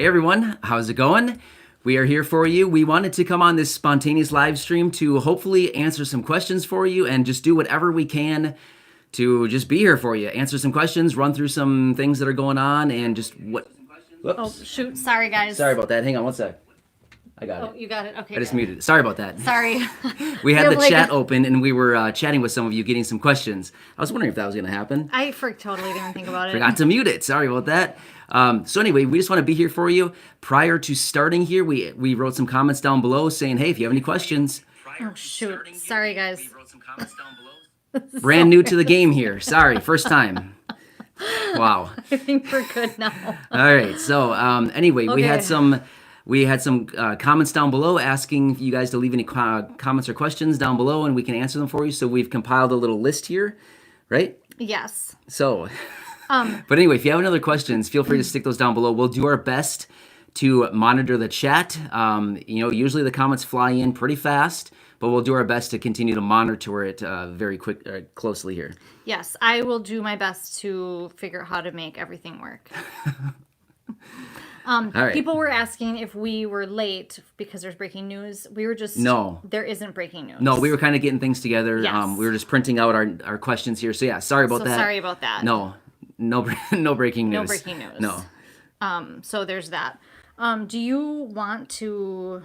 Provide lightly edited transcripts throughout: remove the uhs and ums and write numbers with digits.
Hey everyone, how's it going? We are here for you. We wanted to come on this spontaneous live stream to hopefully answer some questions for you and just do whatever we can to just be here for you. Answer some questions, run through some things that are going on, and just what. Whoops. Oh, shoot. Sorry, guys. Sorry about that. Hang on one sec. I got it. Oh, you got it? Okay. I just muted it. Sorry about that. Sorry. We had the chat open and we were chatting with some of you, getting some questions. I was wondering if that was going to happen. I totally didn't think about it. Forgot to mute it. Sorry about that. So anyway, we just want to be here for you. Prior to starting here, we wrote some comments down below saying, hey, if you have any questions. Oh, shoot. Sorry, guys. We wrote some comments down below. Brand new to the game here. Sorry, first time. Wow. I think we're good now. All right. So anyway, Okay. we had some comments down below asking you guys to leave any comments or questions down below, and we can answer them for you. So we've compiled a little list here, right? Yes. So, but anyway, if you have any other questions, feel free to stick those down below. We'll do our best to monitor the chat. Usually the comments fly in pretty fast, but we'll do our best to continue to monitor it very closely here. Yes, I will do my best to figure out how to make everything work. All right. People were asking if we were late because there's breaking news. We were just... No. There isn't breaking news. No, we were kind of getting things together. Yes. We were just printing out our questions here. So yeah, sorry about that. Sorry about that. No breaking news. No breaking news. No. So there's that. Do you want to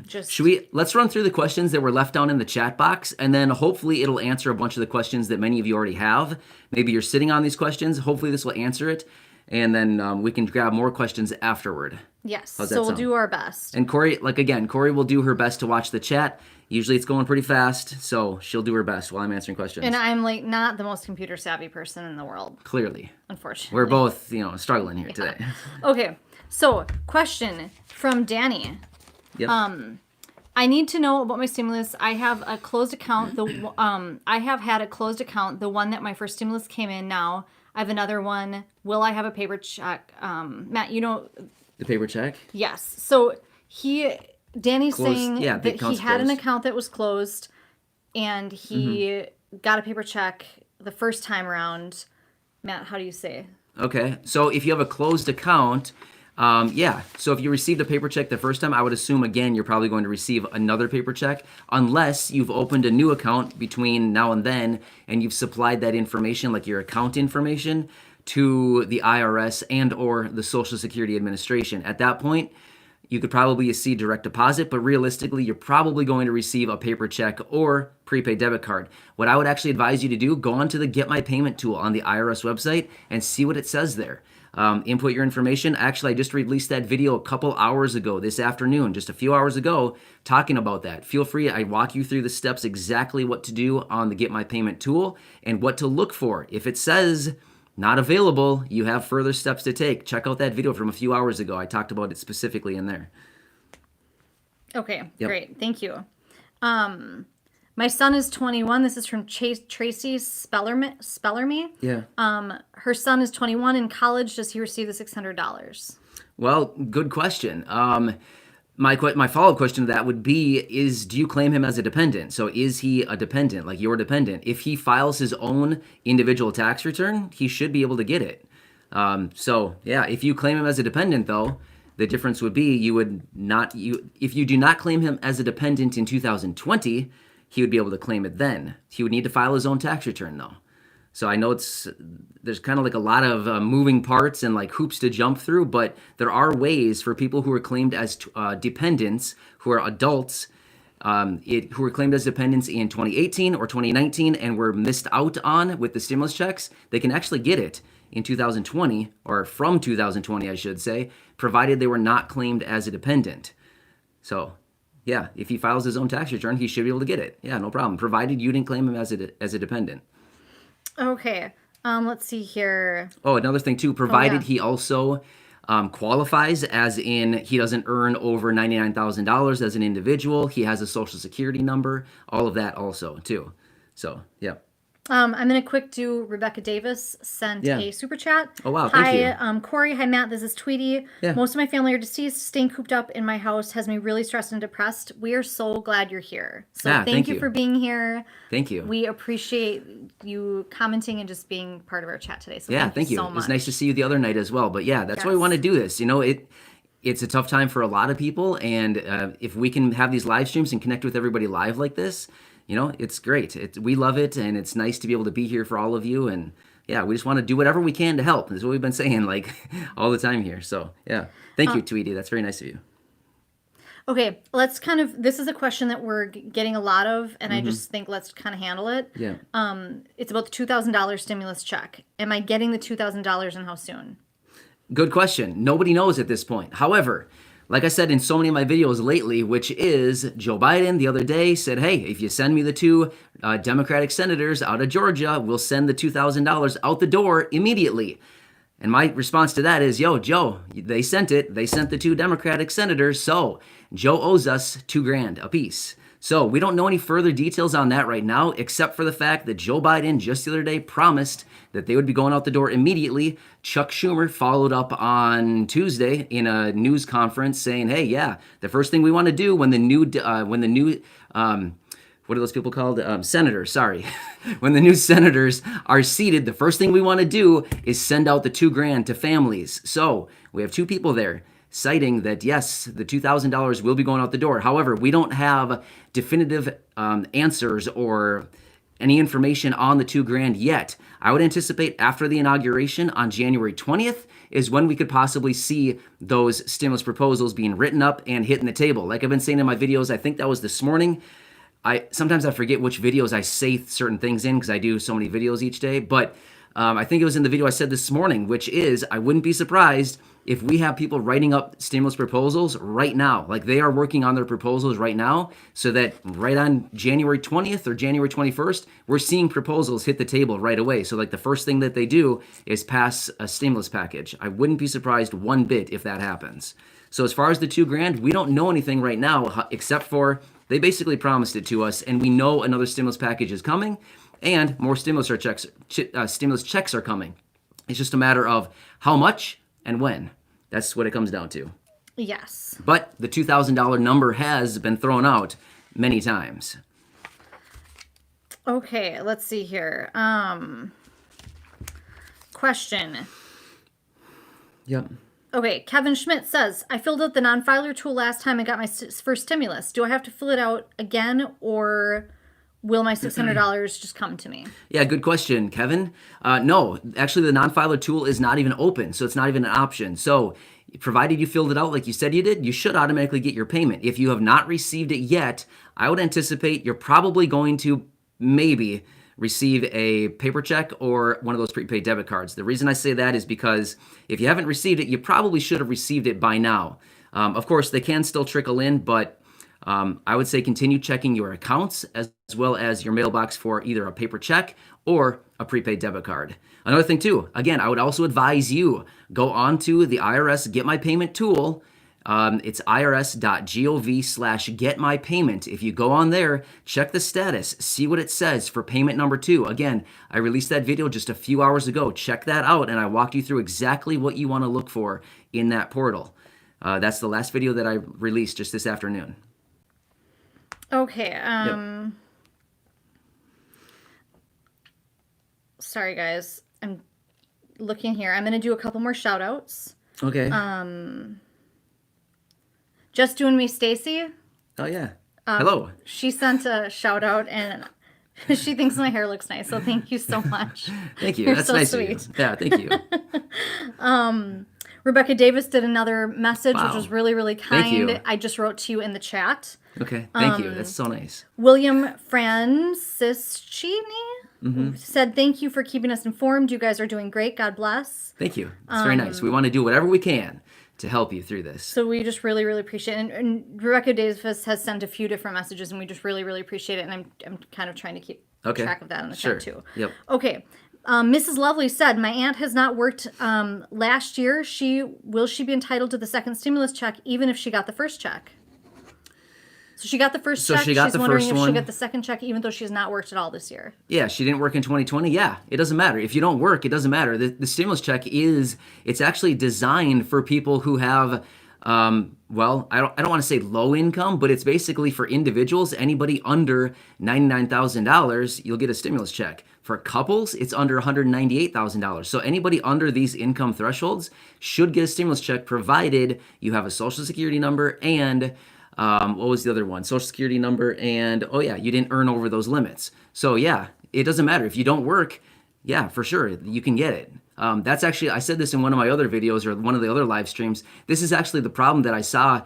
just... Let's run through the questions that were left down in the chat box, and then hopefully it'll answer a bunch of the questions that many of you already have. Maybe you're sitting on these questions. Hopefully this will answer it. And then we can grab more questions afterward. Yes, How's that so we'll sound? do our best. And Corey will do her best to watch the chat. Usually it's going pretty fast, so she'll do her best while I'm answering questions. And I'm not the most computer savvy person in the world. Clearly. Unfortunately. We're both, struggling here today. Okay, so question from Danny. Yep. I need to know about my stimulus. I have a closed account. I have had a closed account, the one that my first stimulus came in now. I have another one. Will I have a paper check? Matt, The paper check? Yes. So Danny's Closed, saying yeah, the that he account's had an closed. account that was closed and he got a paper check the first time around. Matt, how do you say? Okay. So if you have a closed account, So if you received a paper check the first time, I would assume, again, you're probably going to receive another paper check unless you've opened a new account between now and then and you've supplied that information, like your account information, to the IRS and or the Social Security Administration. At that point, you could probably see direct deposit, but realistically, you're probably going to receive a paper check or prepaid debit card. What I would actually advise you to do, go onto the Get My Payment tool on the IRS website and see what it says there. Input your information. Actually, I just released that video a couple hours ago, this afternoon, just a few hours ago, talking about that. Feel free, I walk you through the steps exactly what to do on the Get My Payment tool and what to look for. If it says not available, you have further steps to take. Check out that video from a few hours ago. I talked about it specifically in there. Okay, Yep. Great. Thank you. My son is 21. This is from Tracy Spellerme. Yeah. Her son is 21 in college. Does he receive the $600? Well, good question. My follow-up question to that would be, do you claim him as a dependent? So is he a dependent, like your dependent? If he files his own individual tax return, he should be able to get it. If you claim him as a dependent, though, the difference would be if you do not claim him as a dependent in 2020, he would be able to claim it then. He would need to file his own tax return, though. So I know there's kind of like a lot of moving parts and like hoops to jump through, but there are ways for people who are claimed as dependents, who are adults, who were claimed as dependents in 2018 or 2019 and were missed out on with the stimulus checks. They can actually get it in 2020, or from 2020, I should say, provided they were not claimed as a dependent. So, yeah, if he files his own tax return, he should be able to get it. Yeah, no problem, provided you didn't claim him as a dependent. Okay. Let's see here. Oh, another thing too, provided he also qualifies, as in he doesn't earn over $99,000 as an individual, he has a social security number, all of that also too. So, yeah. I'm going to quick do Rebecca Davis sent a super chat. Oh, wow. Thank you. Hi, Corey. Hi, Matt. This is Tweety. Yeah. Most of my family are deceased. Staying cooped up in my house has me really stressed and depressed. We are so glad you're here. So thank you for being here. Thank you. We appreciate you commenting and just being part of our chat today. So thank you so much. It was nice to see you the other night as well. But yeah, that's why we want to do this. You know, it's a tough time for a lot of people, and if we can have these live streams and connect with everybody live like this, it's great. We love it, and it's nice to be able to be here for all of you. And yeah, we just want to do whatever we can to help. That's what we've been saying like all the time here. So yeah, thank you, Tweety. That's very nice of you. Okay, this is a question that we're getting a lot of, and I just think let's kind of handle it. Yeah. It's about the $2,000 stimulus check. Am I getting the $2,000 and how soon? Good question. Nobody knows at this point. However, like I said in so many of my videos lately, which is Joe Biden the other day said, hey, if you send me the two Democratic senators out of Georgia, we'll send the $2,000 out the door immediately. And my response to that is, yo, Joe, they sent it. They sent the two Democratic senators. So Joe owes us $2,000 apiece. So we don't know any further details on that right now, except for the fact that Joe Biden just the other day promised that they would be going out the door immediately. Chuck Schumer followed up on Tuesday in a news conference saying, hey, yeah, the first thing we want to do when the new what are those people called? Senators, sorry. When the new senators are seated, the first thing we want to do is send out the $2,000 to families. So we have two people there citing that, yes, the $2,000 will be going out the door. However, we don't have definitive answers or any information on the $2,000 yet. I would anticipate after the inauguration on January 20th is when we could possibly see those stimulus proposals being written up and hitting the table. Like I've been saying in my videos, I think that was this morning. Sometimes I forget which videos I say certain things in because I do so many videos each day, but I think it was in the video I said this morning, which is I wouldn't be surprised if we have people writing up stimulus proposals right now. Like they are working on their proposals right now so that right on January 20th or January 21st, we're seeing proposals hit the table right away. So like the first thing that they do is pass a stimulus package. I wouldn't be surprised one bit if that happens. So as far as the $2,000, we don't know anything right now except for they basically promised it to us, and we know another stimulus package is coming, and more stimulus checks are coming. It's just a matter of how much and when. That's what it comes down to. Yes. But the $2,000 number has been thrown out many times. Okay, let's see here. Question. Yep. Okay, Kevin Schmidt says, I filled out the non-filer tool last time I got my first stimulus. Do I have to fill it out again, or will my $600 just come to me? Yeah, good question, Kevin. No, actually the non-filer tool is not even open, so it's not even an option. So provided you filled it out like you said you did, you should automatically get your payment. If you have not received it yet, I would anticipate you're probably going to maybe receive a paper check or one of those prepaid debit cards. The reason I say that is because if you haven't received it, you probably should have received it by now. Of course, they can still trickle in, but I would say continue checking your accounts as well as your mailbox for either a paper check or a prepaid debit card. Another thing too, again, I would also advise you go on to the IRS Get My Payment tool. It's irs.gov/getmypayment. If you go on there, check the status, see what it says for payment number 2. Again, I released that video just a few hours ago. Check that out, and I walked you through exactly what you want to look for in that portal. That's the last video that I released just this afternoon. Okay. Yep. Sorry, guys. I'm looking here. I'm going to do a couple more shout outs. Okay. Just Doing Me Stacy. Oh, yeah. Hello. She sent a shout out and she thinks my hair looks nice. So thank you so much. Thank you. You're That's so nice sweet. of you. Yeah, thank you. Rebecca Davis did another message, which Wow. was really, really Thank kind. you. I just wrote to you in the chat. Okay, thank you. That's so nice. William Francischini said, thank you for keeping us informed. You guys are doing great. God bless. Thank you. It's very nice. We want to do whatever we can to help you through this. So we just really, really appreciate it. And Rebecca Davis has sent a few different messages, and we just really, really appreciate it. And I'm kind of trying to keep track of that in the chat, too. Yep. Okay. Mrs. Lovely said, my aunt has not worked last year. Will she be entitled to the second stimulus check, even if she got the first check? So she got the first check. She got She's the wondering first if one. she got the second check, even though she has not worked at all this year. Yeah, she didn't work in 2020. Yeah, it doesn't matter. If you don't work, it doesn't matter. The stimulus check it's actually designed for people who have, well, I don't want to say low income, but it's basically for individuals. Anybody under $99,000, you'll get a stimulus check. For couples, it's under $198,000. So anybody under these income thresholds should get a stimulus check, provided you have a Social Security number and what was the other one? Social Security number and, oh yeah, you didn't earn over those limits. So yeah, it doesn't matter. If you don't work, yeah, for sure, you can get it. That's actually, I said this in one of my other videos or one of the other live streams. This is actually the problem that I saw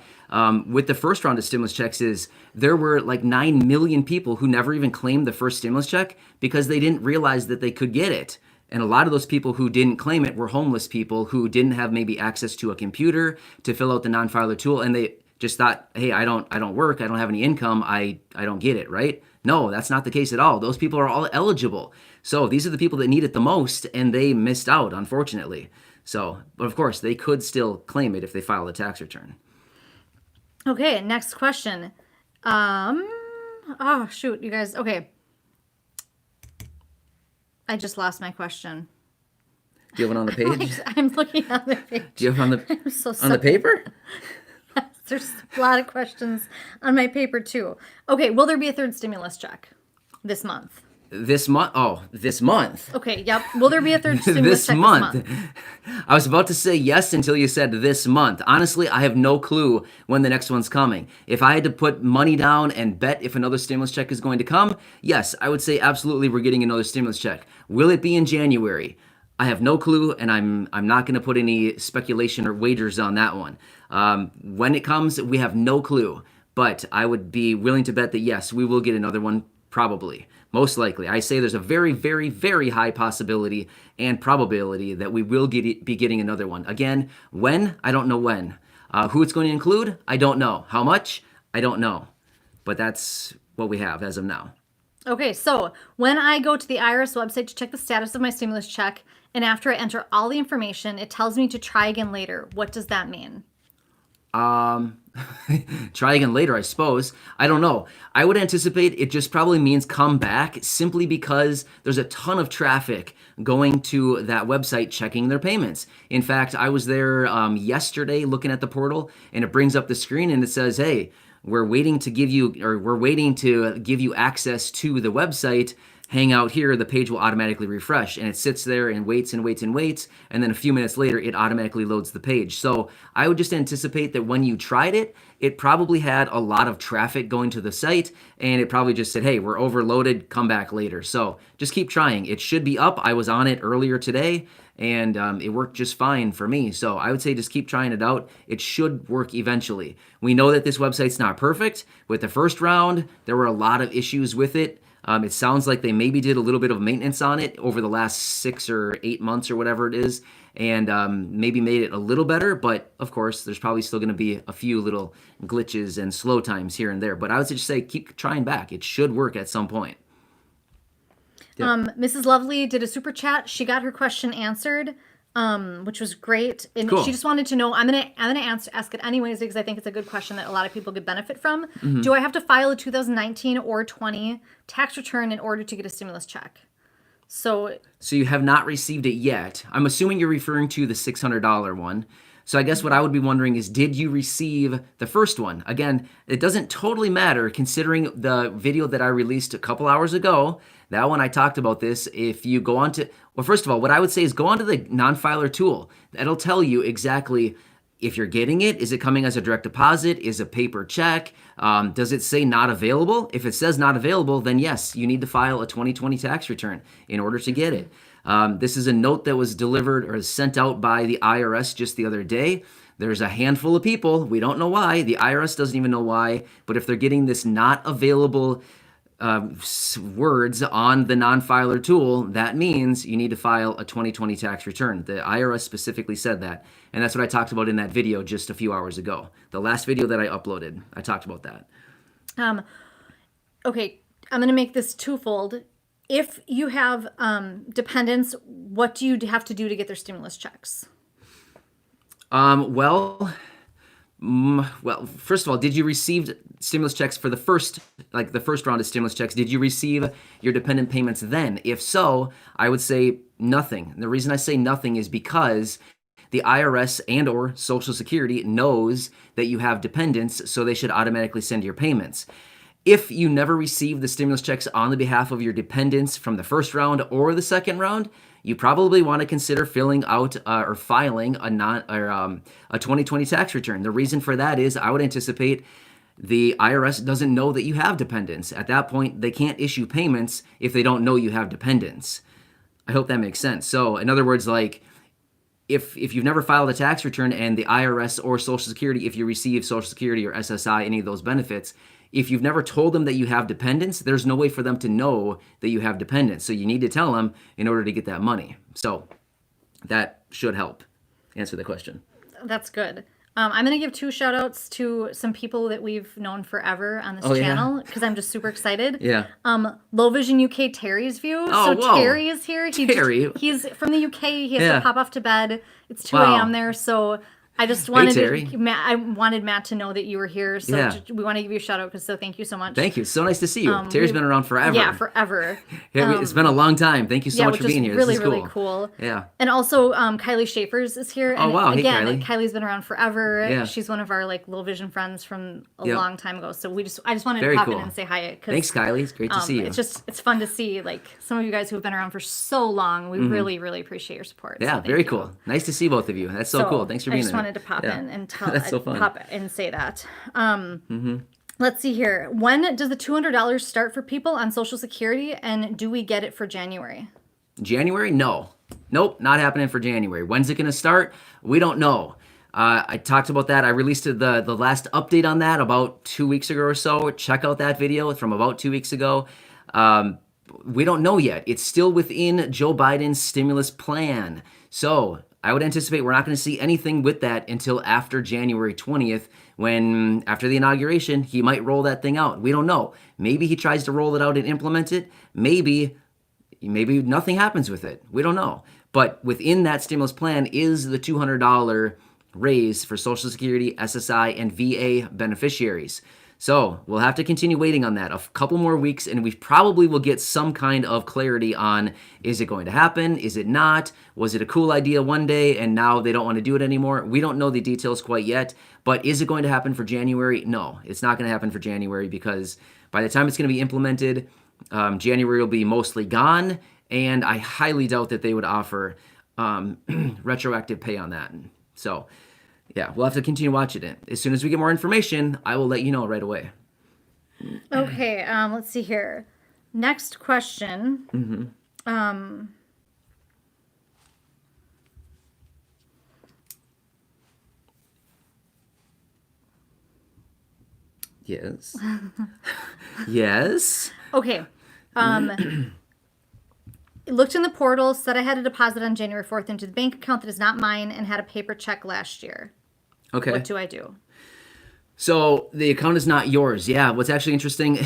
with the first round of stimulus checks is there were like 9 million people who never even claimed the first stimulus check because they didn't realize that they could get it. And a lot of those people who didn't claim it were homeless people who didn't have maybe access to a computer to fill out the non-filer tool, and they just thought, hey, I don't work, I don't have any income, I don't get it, right? No, that's not the case at all. Those people are all eligible. So these are the people that need it the most, and they missed out, unfortunately. So, but of course, they could still claim it if they file a tax return. Okay, next question. Oh, shoot, you guys. Okay. I just lost my question. Do you have it on the page? I'm looking on the page. Do you have it on the paper? There's a lot of questions on my paper, too. Okay, will there be a third stimulus check this month? This month? Oh, this month. Okay, yep. Will there be a third stimulus check this month? I was about to say yes until you said this month. Honestly, I have no clue when the next one's coming. If I had to put money down and bet if another stimulus check is going to come, yes, I would say absolutely we're getting another stimulus check. Will it be in January? I have no clue, and I'm not going to put any speculation or wagers on that one. When it comes, we have no clue, but I would be willing to bet that yes, we will get another one, probably, most likely. I say there's a very, very, very high possibility and probability that we will be getting another one. Again, when? I don't know when. Who it's going to include? I don't know. How much? I don't know. But that's what we have as of now. Okay, so when I go to the IRS website to check the status of my stimulus check, and after I enter all the information, it tells me to try again later. What does that mean? Try again later, I suppose. I don't know. I would anticipate it just probably means come back, simply because there's a ton of traffic going to that website checking their payments. In fact, I was there yesterday looking at the portal, and it brings up the screen and it says, hey, we're waiting to give you access to the website. Hang out here, the page will automatically refresh, and it sits there and waits and waits and waits, and then a few minutes later, it automatically loads the page. So I would just anticipate that when you tried it, it probably had a lot of traffic going to the site, and it probably just said, hey, we're overloaded, come back later. So just keep trying. It should be up. I was on it earlier today, and it worked just fine for me. So I would say just keep trying it out. It should work eventually. We know that this website's not perfect. With the first round, there were a lot of issues with it. It sounds like they maybe did a little bit of maintenance on it over the last 6 or 8 months or whatever it is, and maybe made it a little better. But of course, there's probably still going to be a few little glitches and slow times here and there. But I would just say keep trying back. It should work at some point. Yeah. Mrs. Lovely did a super chat. She got her question answered, which was great. And cool. She just wanted to know, I'm gonna ask it anyways because I think it's a good question that a lot of people could benefit from. Mm-hmm. Do I have to file a 2019 or 20 tax return in order to get a stimulus check? So you have not received it yet. I'm assuming you're referring to the $600 one. So I guess what I would be wondering is, did you receive the first one? Again, it doesn't totally matter considering the video that I released a couple hours ago. That one I talked about this. If you go on to, well, first of all, what I would say is go onto the non-filer tool. That'll tell you exactly if you're getting it. Is it coming as a direct deposit? Is a paper check? Does it say not available? If it says not available, then yes, you need to file a 2020 tax return in order to get it. This is a note that was delivered or sent out by the IRS just the other day. There's a handful of people, we don't know why, the IRS doesn't even know why, but if they're getting this not available words on the non-filer tool, that means you need to file a 2020 tax return. The IRS specifically said that, and that's what I talked about in that video just a few hours ago. The last video that I uploaded, I talked about that. Okay, I'm going to make this twofold. If you have dependents, what do you have to do to get their stimulus checks? Well, first of all, did you receive stimulus checks for the first round of stimulus checks? Did you receive your dependent payments then? If so, I would say nothing. And the reason I say nothing is because the IRS and or Social Security knows that you have dependents, so they should automatically send your payments. If you never receive the stimulus checks on the behalf of your dependents from the first round or the second round, you probably want to consider filling out or filing a 2020 tax return. The reason for that is I would anticipate the IRS doesn't know that you have dependents. At that point, they can't issue payments if they don't know you have dependents. I hope that makes sense. So, in other words, like if you've never filed a tax return and the IRS or Social Security, if you receive Social Security or SSI, any of those benefits, if you've never told them that you have dependents, there's no way for them to know that you have dependents. So you need to tell them in order to get that money. So that should help answer the question. That's good. I'm going to give 2 shout outs to some people that we've known forever on this Oh, yeah? channel because I'm just super excited. Yeah. Low Vision UK Terry's view. Oh, So whoa. Terry is here. Terry. He's from the UK. He has Yeah. to pop off to bed. It's 2 Wow. a.m. there. So I just wanted Terry. I wanted Matt to know that you were here. So Yeah. we want to give you a shout out so thank you so much. Thank you. So nice to see you. Terry's been around forever. Yeah, forever. Yeah, it's been a long time. Thank you so much which for being is here. really, This is really cool. Yeah. And also, Kylie Schaefer's is here. Oh, And wow. Hey, again, Kylie. Kylie's been around forever. Yeah. She's one of our low vision friends from a Yep. long time ago. So I just wanted Very to pop cool. in and say hi. Thanks, Kylie. It's great to see you. It's fun to see some of you guys who have been around for so long. We really, really appreciate your support. Yeah, so thank very you. cool. Nice to see both of you. That's so cool. Thanks for being I just there. wanted to pop Yeah. in and tell That's so fun. pop and say that. Let's see here. When does the $200 start for people on Social Security, and do we get it for January? January? No. Nope, not happening for January. When's it going to start? We don't know. I talked about that. I released the last update on that about 2 weeks ago or so. Check out that video from about 2 weeks ago. We don't know yet. It's still within Joe Biden's stimulus plan. So I would anticipate we're not going to see anything with that until after January 20th, when after the inauguration, he might roll that thing out. We don't know. Maybe he tries to roll it out and implement it. Maybe nothing happens with it. We don't know. But within that stimulus plan is the $200 raise for Social Security, SSI, and VA beneficiaries. So we'll have to continue waiting on that a couple more weeks, and we probably will get some kind of clarity on, is it going to happen? Is it not? Was it a cool idea one day and now they don't want to do it anymore? We don't know the details quite yet, but is it going to happen for January? No, it's not going to happen for January because by the time it's going to be implemented, January will be mostly gone, and I highly doubt that they would offer retroactive pay on that. So yeah, we'll have to continue watching it. As soon as we get more information, I will let you know right away. Okay, let's see here. Next question. Yes. Yes. Okay. Looked in the portal, said I had a deposit on January 4th into the bank account that is not mine and had a paper check last year. Okay. What do I do? So the account is not yours. Yeah, what's actually interesting,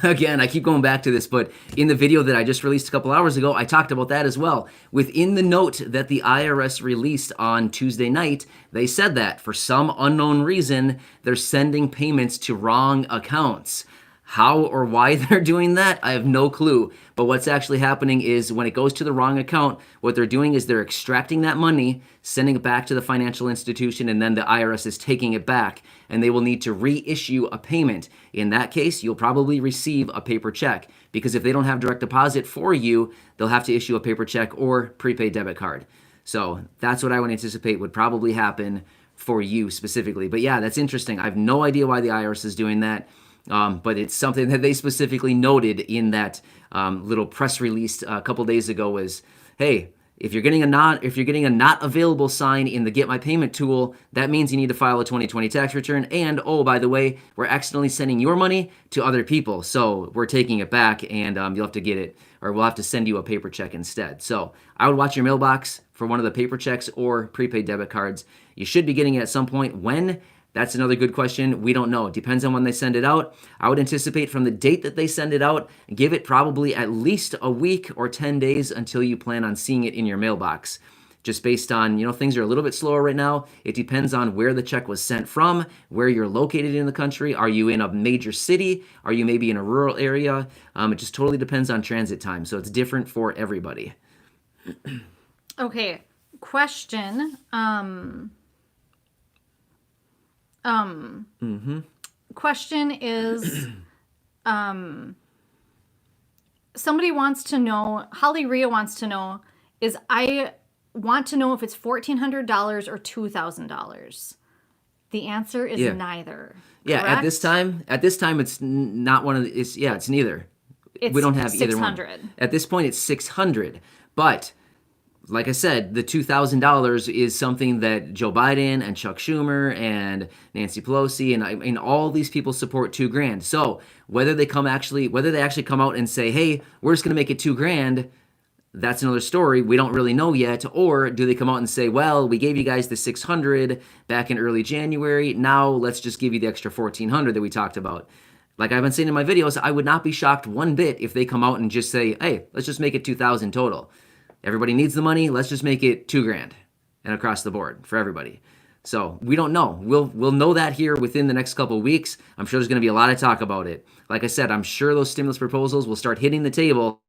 again, I keep going back to this, but in the video that I just released a couple hours ago, I talked about that as well. Within the note that the IRS released on Tuesday night, they said that for some unknown reason, they're sending payments to wrong accounts. How or why they're doing that, I have no clue. But what's actually happening is when it goes to the wrong account, what they're doing is they're extracting that money, sending it back to the financial institution, and then the IRS is taking it back, and they will need to reissue a payment. In that case, you'll probably receive a paper check, because if they don't have direct deposit for you, they'll have to issue a paper check or prepaid debit card. So that's what I would anticipate would probably happen for you specifically. But yeah, that's interesting. I have no idea why the IRS is doing that. But it's something that they specifically noted in that little press release a couple days ago was, hey, if you're getting a not available sign in the Get My Payment tool, that means you need to file a 2020 tax return. And oh, by the way, we're accidentally sending your money to other people, so we're taking it back, and you'll have to get it, or we'll have to send you a paper check instead. So I would watch your mailbox for one of the paper checks or prepaid debit cards. You should be getting it at some point. When? That's another good question. We don't know. It depends on when they send it out. I would anticipate from the date that they send it out, give it probably at least a week or 10 days until you plan on seeing it in your mailbox. Just based on, things are a little bit slower right now. It depends on where the check was sent from, where you're located in the country. Are you in a major city? Are you maybe in a rural area? It just totally depends on transit time. So it's different for everybody. Okay. Question. Question is, somebody wants to know, Holly Rhea wants to know, is I want to know if it's $1,400 or $2,000. The answer is neither. Yeah, correct? at this time, it's not one of the, it's neither. We don't have either one. 600. At this point, it's 600. But like I said, the $2,000 is something that Joe Biden and Chuck Schumer and Nancy Pelosi and all these people support $2,000. So whether they actually come out and say, hey, we're just going to make it $2,000, that's another story. We don't really know yet. Or do they come out and say, well, we gave you guys the 600 back in early January. Now let's just give you the extra 1,400 that we talked about. Like I've been saying in my videos, I would not be shocked one bit if they come out and just say, hey, let's just make it 2,000 total. Everybody needs the money. Let's just make it $2,000 and across the board for everybody. So we don't know. We'll know that here within the next couple of weeks. I'm sure there's going to be a lot of talk about it. Like I said, I'm sure those stimulus proposals will start hitting the table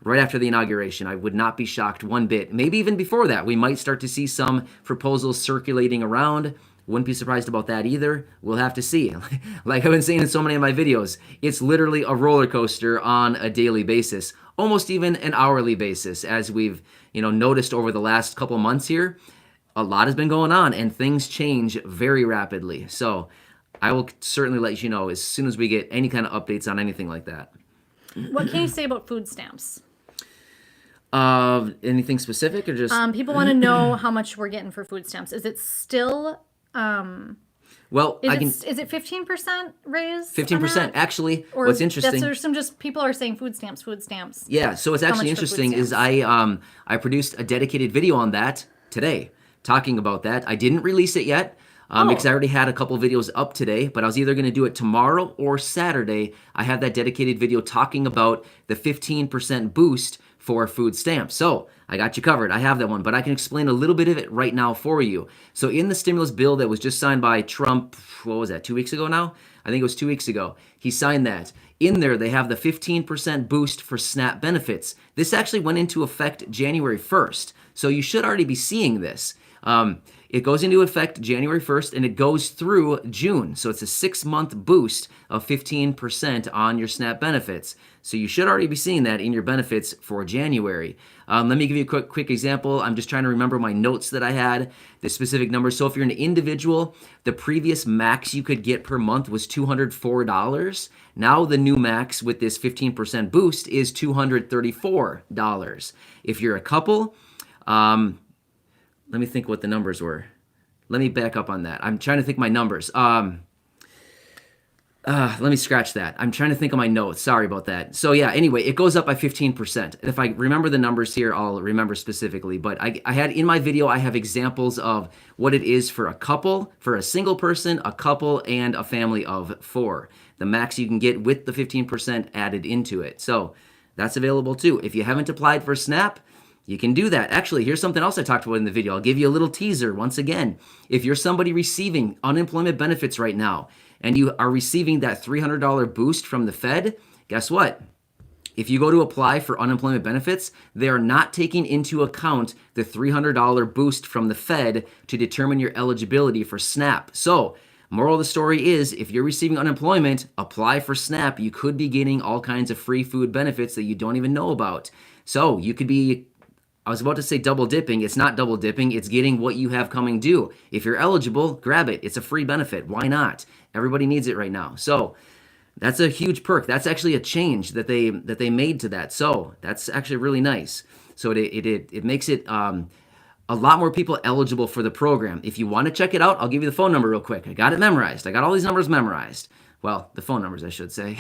right after the inauguration. I would not be shocked one bit. Maybe even before that, we might start to see some proposals circulating around. Wouldn't be surprised about that either. We'll have to see. Like I've been saying in so many of my videos, it's literally a roller coaster on a daily basis, almost even an hourly basis, as we've noticed over the last couple months here. A lot has been going on, and things change very rapidly. So I will certainly let you know as soon as we get any kind of updates on anything like that. What can you say about food stamps? Anything specific or just... People want to know how much we're getting for food stamps. Is it still... well, is it 15% raise? 15%. Actually, what's interesting... There's some just people are saying food stamps. Yeah, so what's actually interesting is I produced a dedicated video on that today, talking about that. I didn't release it yet. Because I already had a couple videos up today, but I was either going to do it tomorrow or Saturday. I have that dedicated video talking about the 15% boost for food stamps. So I got you covered. I have that one, but I can explain a little bit of it right now for you. So in the stimulus bill that was just signed by Trump, what was that, 2 weeks ago now? I think it was 2 weeks ago. He signed that. In there, they have the 15% boost for SNAP benefits. This actually went into effect January 1st. So you should already be seeing this. It goes into effect January 1st and it goes through June. So it's a 6-month boost of 15% on your SNAP benefits. So you should already be seeing that in your benefits for January. Let me give you a quick example. I'm just trying to remember my notes that I had, the specific numbers. So if you're an individual, the previous max you could get per month was $204. Now the new max with this 15% boost is $234. If you're a couple, let me think what the numbers were. Let me back up on that. I'm trying to think my numbers. Let me scratch that. I'm trying to think of my notes. Sorry about that. So yeah, anyway, it goes up by 15%. If I remember the numbers here, I'll remember specifically. But I had in my video, I have examples of what it is for a couple, for a single person, a couple, and a family of 4. The max you can get with the 15% added into it. So that's available too. If you haven't applied for SNAP, you can do that. Actually, here's something else I talked about in the video. I'll give you a little teaser once again. If you're somebody receiving unemployment benefits right now and you are receiving that $300 boost from the Fed, guess what? If you go to apply for unemployment benefits, they are not taking into account the $300 boost from the Fed to determine your eligibility for SNAP. So, moral of the story is, if you're receiving unemployment, apply for SNAP. You could be getting all kinds of free food benefits that you don't even know about. So, you could be... I was about to say double dipping. It's not double dipping. It's getting what you have coming due. If you're eligible, grab it. It's a free benefit. Why not? Everybody needs it right now. So that's a huge perk. That's actually a change that they made to that. So that's actually really nice. So it makes it a lot more people eligible for the program. If you want to check it out, I'll give you the phone number real quick. I got it memorized. I got all these numbers memorized. Well, the phone numbers, I should say.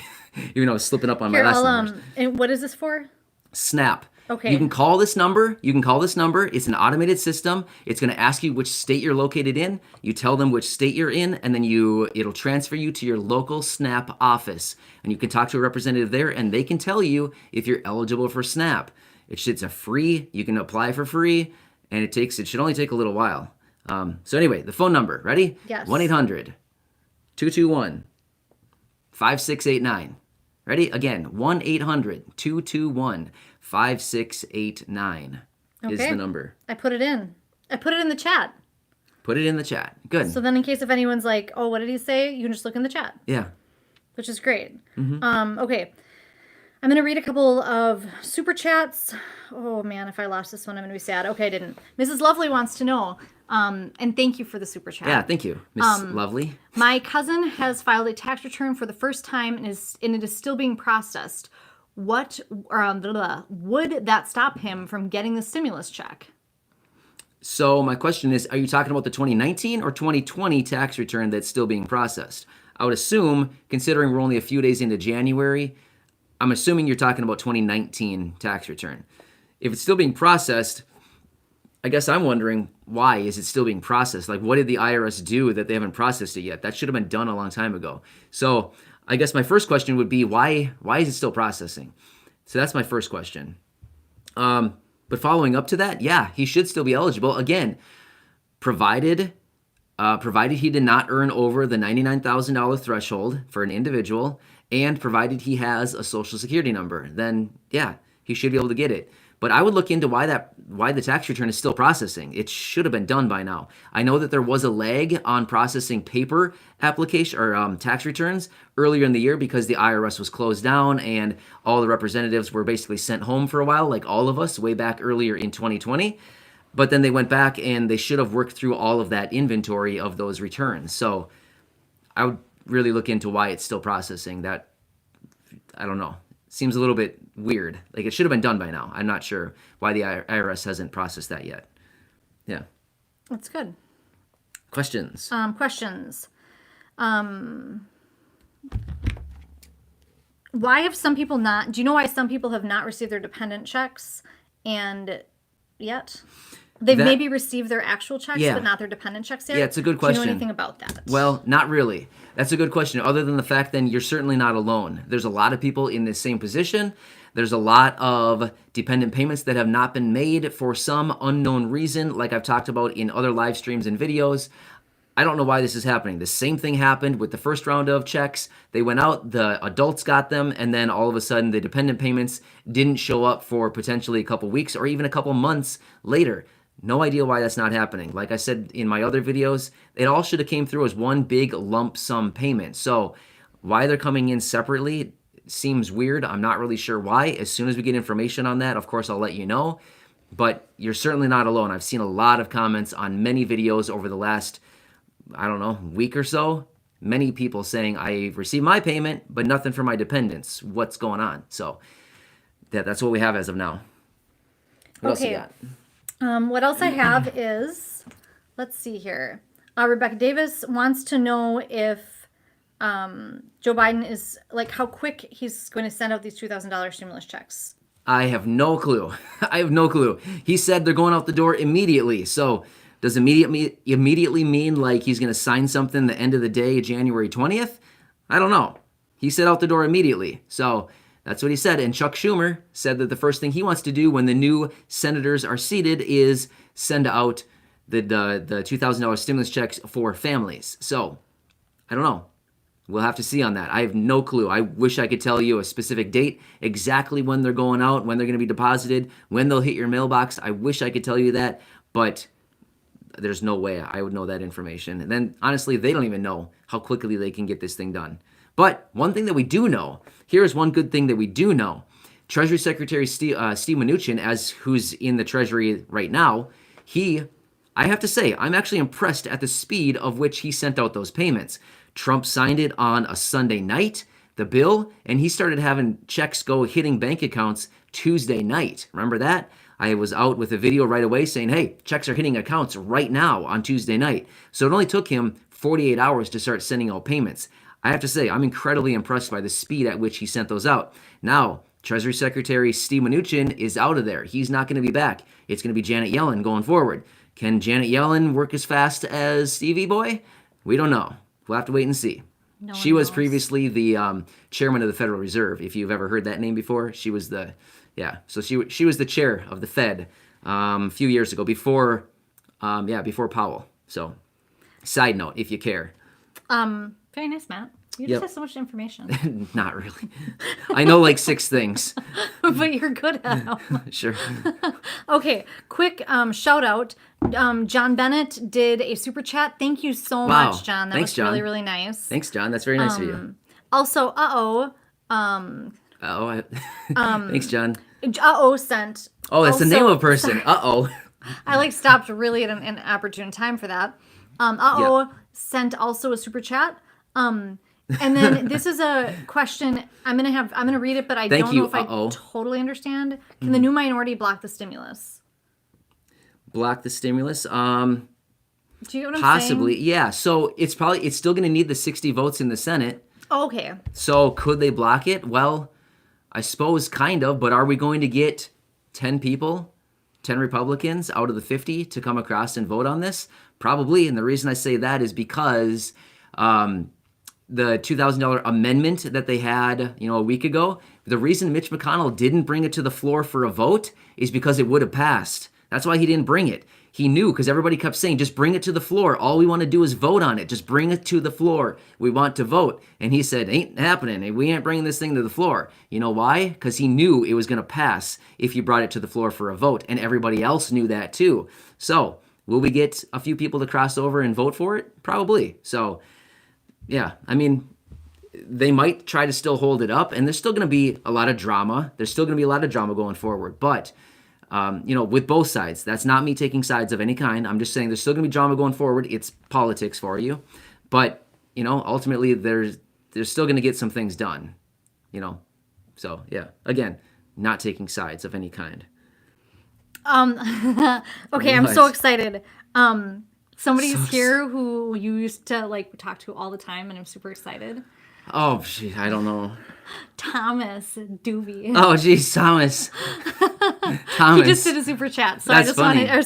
Even though it's slipping up on my last numbers. And what is this for? SNAP. Okay. You can call this number. It's an automated system. It's going to ask you which state you're located in. You tell them which state you're in, and then it'll transfer you to your local SNAP office. And you can talk to a representative there, and they can tell you if you're eligible for SNAP. It's a free. You can apply for free, and it should only take a little while. So anyway, the phone number. Ready? Yes. 1-800-221-5689. Ready? Again, 1-800-221-5689 is the number. I put it in. I put it in the chat. Put it in the chat. Good. So then in case if anyone's like, oh, what did he say? You can just look in the chat. Yeah. which is great. Okay. I'm going to read a couple of super chats. Oh man, if I lost this one, I'm going to be sad. Okay, I didn't. Mrs. Lovely wants to know, and thank you for the super chat. Yeah, thank you, Miss Lovely. My cousin has filed a tax return for the first time and it is still being processed. What would that stop him from getting the stimulus check? So my question is, are you talking about the 2019 or 2020 tax return that's still being processed? I would assume, considering we're only a few days into January, I'm assuming you're talking about 2019 tax return. If it's still being processed, I guess I'm wondering, why is it still being processed? Like, what did the IRS do that they haven't processed it yet? That should have been done a long time ago. So I guess my first question would be, why is it still processing? So that's my first question. But following up to that, yeah, he should still be eligible. Again, provided he did not earn over the $99,000 threshold for an individual, and provided he has a social security number, then yeah, he should be able to get it. But I would look into why the tax return is still processing. It should have been done by now. I know that there was a lag on processing paper application or tax returns earlier in the year because the IRS was closed down and all the representatives were basically sent home for a while, like all of us way back earlier in 2020. But then they went back and they should have worked through all of that inventory of those returns. So I would really look into why it's still processing. That, I don't know, seems a little bit weird. Like, it should have been done by now. I'm not sure why the IRS hasn't processed that yet. Yeah. That's good. Questions? Questions. Why have some people not? Do you know why some people have not received their dependent checks and yet? They've maybe received their actual checks, but not their dependent checks yet? Yeah, it's a good question. Do you know anything about that? Well, not really. That's a good question. Other than the fact then you're certainly not alone. There's a lot of people in this same position. There's a lot of dependent payments that have not been made for some unknown reason, like I've talked about in other live streams and videos. I don't know why this is happening. The same thing happened with the first round of checks. They went out, the adults got them, and then all of a sudden the dependent payments didn't show up for potentially a couple weeks or even a couple months later. No idea why that's not happening. Like I said in my other videos, it all should have came through as one big lump sum payment. So why they're coming in separately seems weird. I'm not really sure why. As soon as we get information on that, of course, I'll let you know. But you're certainly not alone. I've seen a lot of comments on many videos over the last, I don't know, week or so. Many people saying, I received my payment, but nothing for my dependents. What's going on? So that's what we have as of now. What else you got? What else I have is, let's see here. Rebecca Davis wants to know if Joe Biden is, like, how quick he's going to send out these $2,000 stimulus checks. I have no clue. I have no clue. He said they're going out the door immediately. So does immediately mean like he's going to sign something the end of the day, January 20th? I don't know. He said out the door immediately. So that's what he said. And Chuck Schumer said that the first thing he wants to do when the new senators are seated is send out the $2,000 stimulus checks for families. So I don't know. We'll have to see on that. I have no clue. I wish I could tell you a specific date, exactly when they're going out, when they're going to be deposited, when they'll hit your mailbox. I wish I could tell you that, but there's no way I would know that information. And then, honestly, they don't even know how quickly they can get this thing done. But one thing that we do know, here's one good thing that we do know. Treasury Secretary Steve Mnuchin, who's in the Treasury right now, I have to say, I'm actually impressed at the speed of which he sent out those payments. Trump signed it on a Sunday night, the bill, and he started having checks go hitting bank accounts Tuesday night. Remember that? I was out with a video right away saying, hey, checks are hitting accounts right now on Tuesday night. So it only took him 48 hours to start sending out payments. I have to say, I'm incredibly impressed by the speed at which he sent those out. Now, Treasury Secretary Steve Mnuchin is out of there. He's not going to be back. It's going to be Janet Yellen going forward. Can Janet Yellen work as fast as Stevie Boy? We don't know. We'll have to wait and see. She was previously the chairman of the Federal Reserve. If you've ever heard that name before, she was the was the chair of the Fed a few years ago before Powell. So, side note, if you care. Very nice, Matt. You just have so much information. Not really. I know like 6 things. But you're good at them. Sure. Okay, quick shout out. John Bennett did a super chat. Thank you so much, John. That was John. really, really nice. Thanks, John. That's very nice of you. Also, Thanks, John. sent. Oh, that's the also- name of a person. I stopped really at an opportune time for that. Sent also a super chat. And then this is a question I'm gonna read it, but I Thank don't you. know if I totally understand. Can the new minority block the stimulus? Block the stimulus? Do you get what I'm Possibly, saying? yeah. So it's still going to need the 60 votes in the Senate. Oh, okay. So could they block it? Well, I suppose kind of, but are we going to get 10 people, 10 Republicans out of the 50 to come across and vote on this? Probably, and the reason I say that is because the $2,000 amendment that they had, a week ago, the reason Mitch McConnell didn't bring it to the floor for a vote is because it would have passed. That's why he didn't bring it. He knew, because everybody kept saying, just bring it to the floor. All we want to do is vote on it. Just bring it to the floor. We want to vote. And he said, ain't happening. We ain't bringing this thing to the floor. You know why? Because he knew it was going to pass if you brought it to the floor for a vote. And everybody else knew that too. So will we get a few people to cross over and vote for it? Probably. So, yeah, I mean, they might try to still hold it up. And there's still going to be a lot of drama. There's still going to be a lot of drama going forward. But with both sides. That's not me taking sides of any kind. I'm just saying there's still going to be drama going forward. It's politics for you. But, ultimately there's still going to get some things done, So, yeah, again, not taking sides of any kind. Okay, I'm so excited. Somebody's here who you used to talk to all the time, and I'm super excited. Oh, gee, I don't know. Thomas Doobie. Oh, geez, Thomas. He just did a super chat, so That's I just funny. wanted a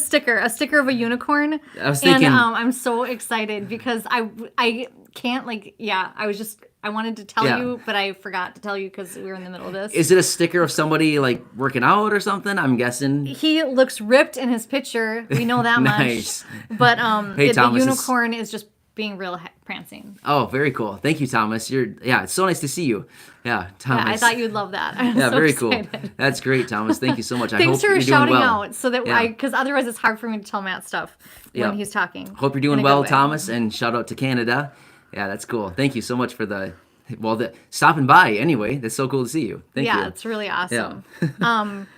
sticker of a unicorn. I was thinking, and I'm so excited because I can't I wanted to tell you, but I forgot to tell you because we were in the middle of this. Is it a sticker of somebody working out or something? I'm guessing. He looks ripped in his picture. We know that Nice. much. But Hey, the Thomas, unicorn is just being real prancing. Oh, very cool. Thank you, Thomas. It's so nice to see you. Yeah, Thomas. Yeah, I thought you'd love that. I'm Yeah, so very excited. cool. That's great, Thomas. Thank you so much. I Thanks hope for you're shouting doing well. out so that Yeah. because otherwise it's hard for me to tell Matt stuff when he's talking. Hope you're doing well, Thomas, and shout out to Canada. Yeah, that's cool. Thank you so much for the stopping by anyway. That's so cool to see you. Thank you. Yeah, it's really awesome.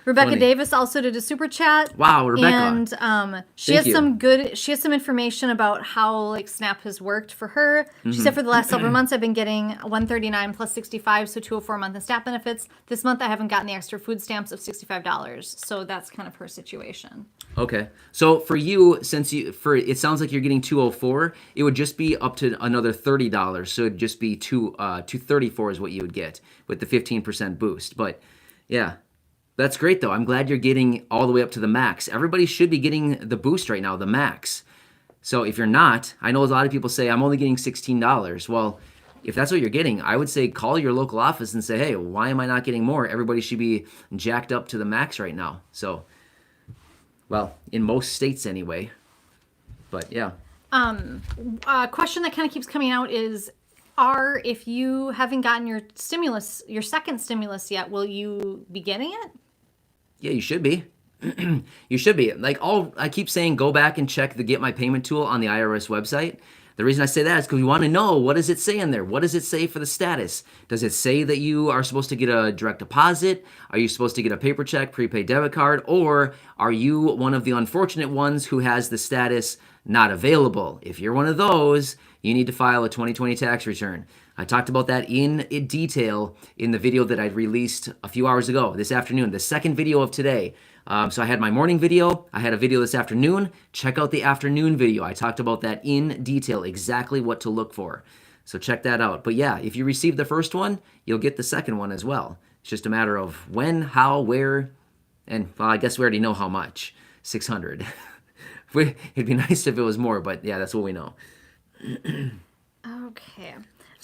Rebecca Davis also did a super chat. Wow, Rebecca. And she has some information about how Snap has worked for her. She said for the last several months I've been getting $139 plus 65, so $204 a month in SNAP benefits. This month I haven't gotten the extra food stamps of $65. So that's kind of her situation. Okay. So for you, it sounds like you're getting 204, it would just be up to another $30. So it'd just be 234 is what you would get with the 15% boost. But yeah, that's great though. I'm glad you're getting all the way up to the max. Everybody should be getting the boost right now, the max. So if you're not, I know a lot of people say I'm only getting $16. Well, if that's what you're getting, I would say call your local office and say, hey, why am I not getting more? Everybody should be jacked up to the max right now. So, well, in most states anyway. But yeah. A question that kind of keeps coming out is, if you haven't gotten your second stimulus yet, will you be getting it? Yeah, you should be. You should be. I keep saying go back and check the Get My Payment tool on the IRS website. The reason I say that is because we want to know, what does it say in there? What does it say for the status? Does it say that you are supposed to get a direct deposit? Are you supposed to get a paper check, prepaid debit card? Or are you one of the unfortunate ones who has the status not available? If you're one of those, you need to file a 2020 tax return. I talked about that in detail in the video that I released a few hours ago, this afternoon, the second video of today. So I had my morning video, I had a video this afternoon. Check out the afternoon video. I talked about that in detail, exactly what to look for. So check that out. But yeah, if you receive the first one, you'll get the second one as well. It's just a matter of when, how, where, and well, I guess we already know how much, 600. It'd be nice if it was more, but yeah, that's what we know. Okay.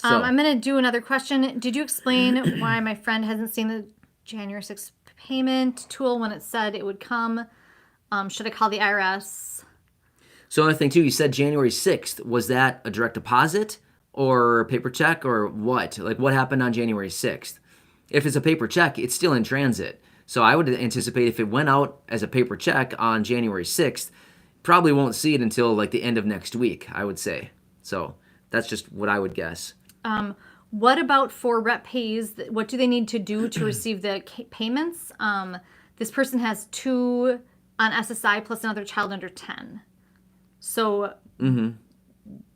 I'm going to do another question. Did you explain why my friend hasn't seen the January 6th payment tool when it said it would come? Should I call the IRS? So another thing too, you said January 6th. Was that a direct deposit or a paper check or what? What happened on January 6th? If it's a paper check, it's still in transit. So I would anticipate if it went out as a paper check on January 6th, probably won't see it until the end of next week, I would say. So that's just what I would guess. What about for rep pays? What do they need to do to receive the payments? This person has 2 on SSI plus another child under 10. So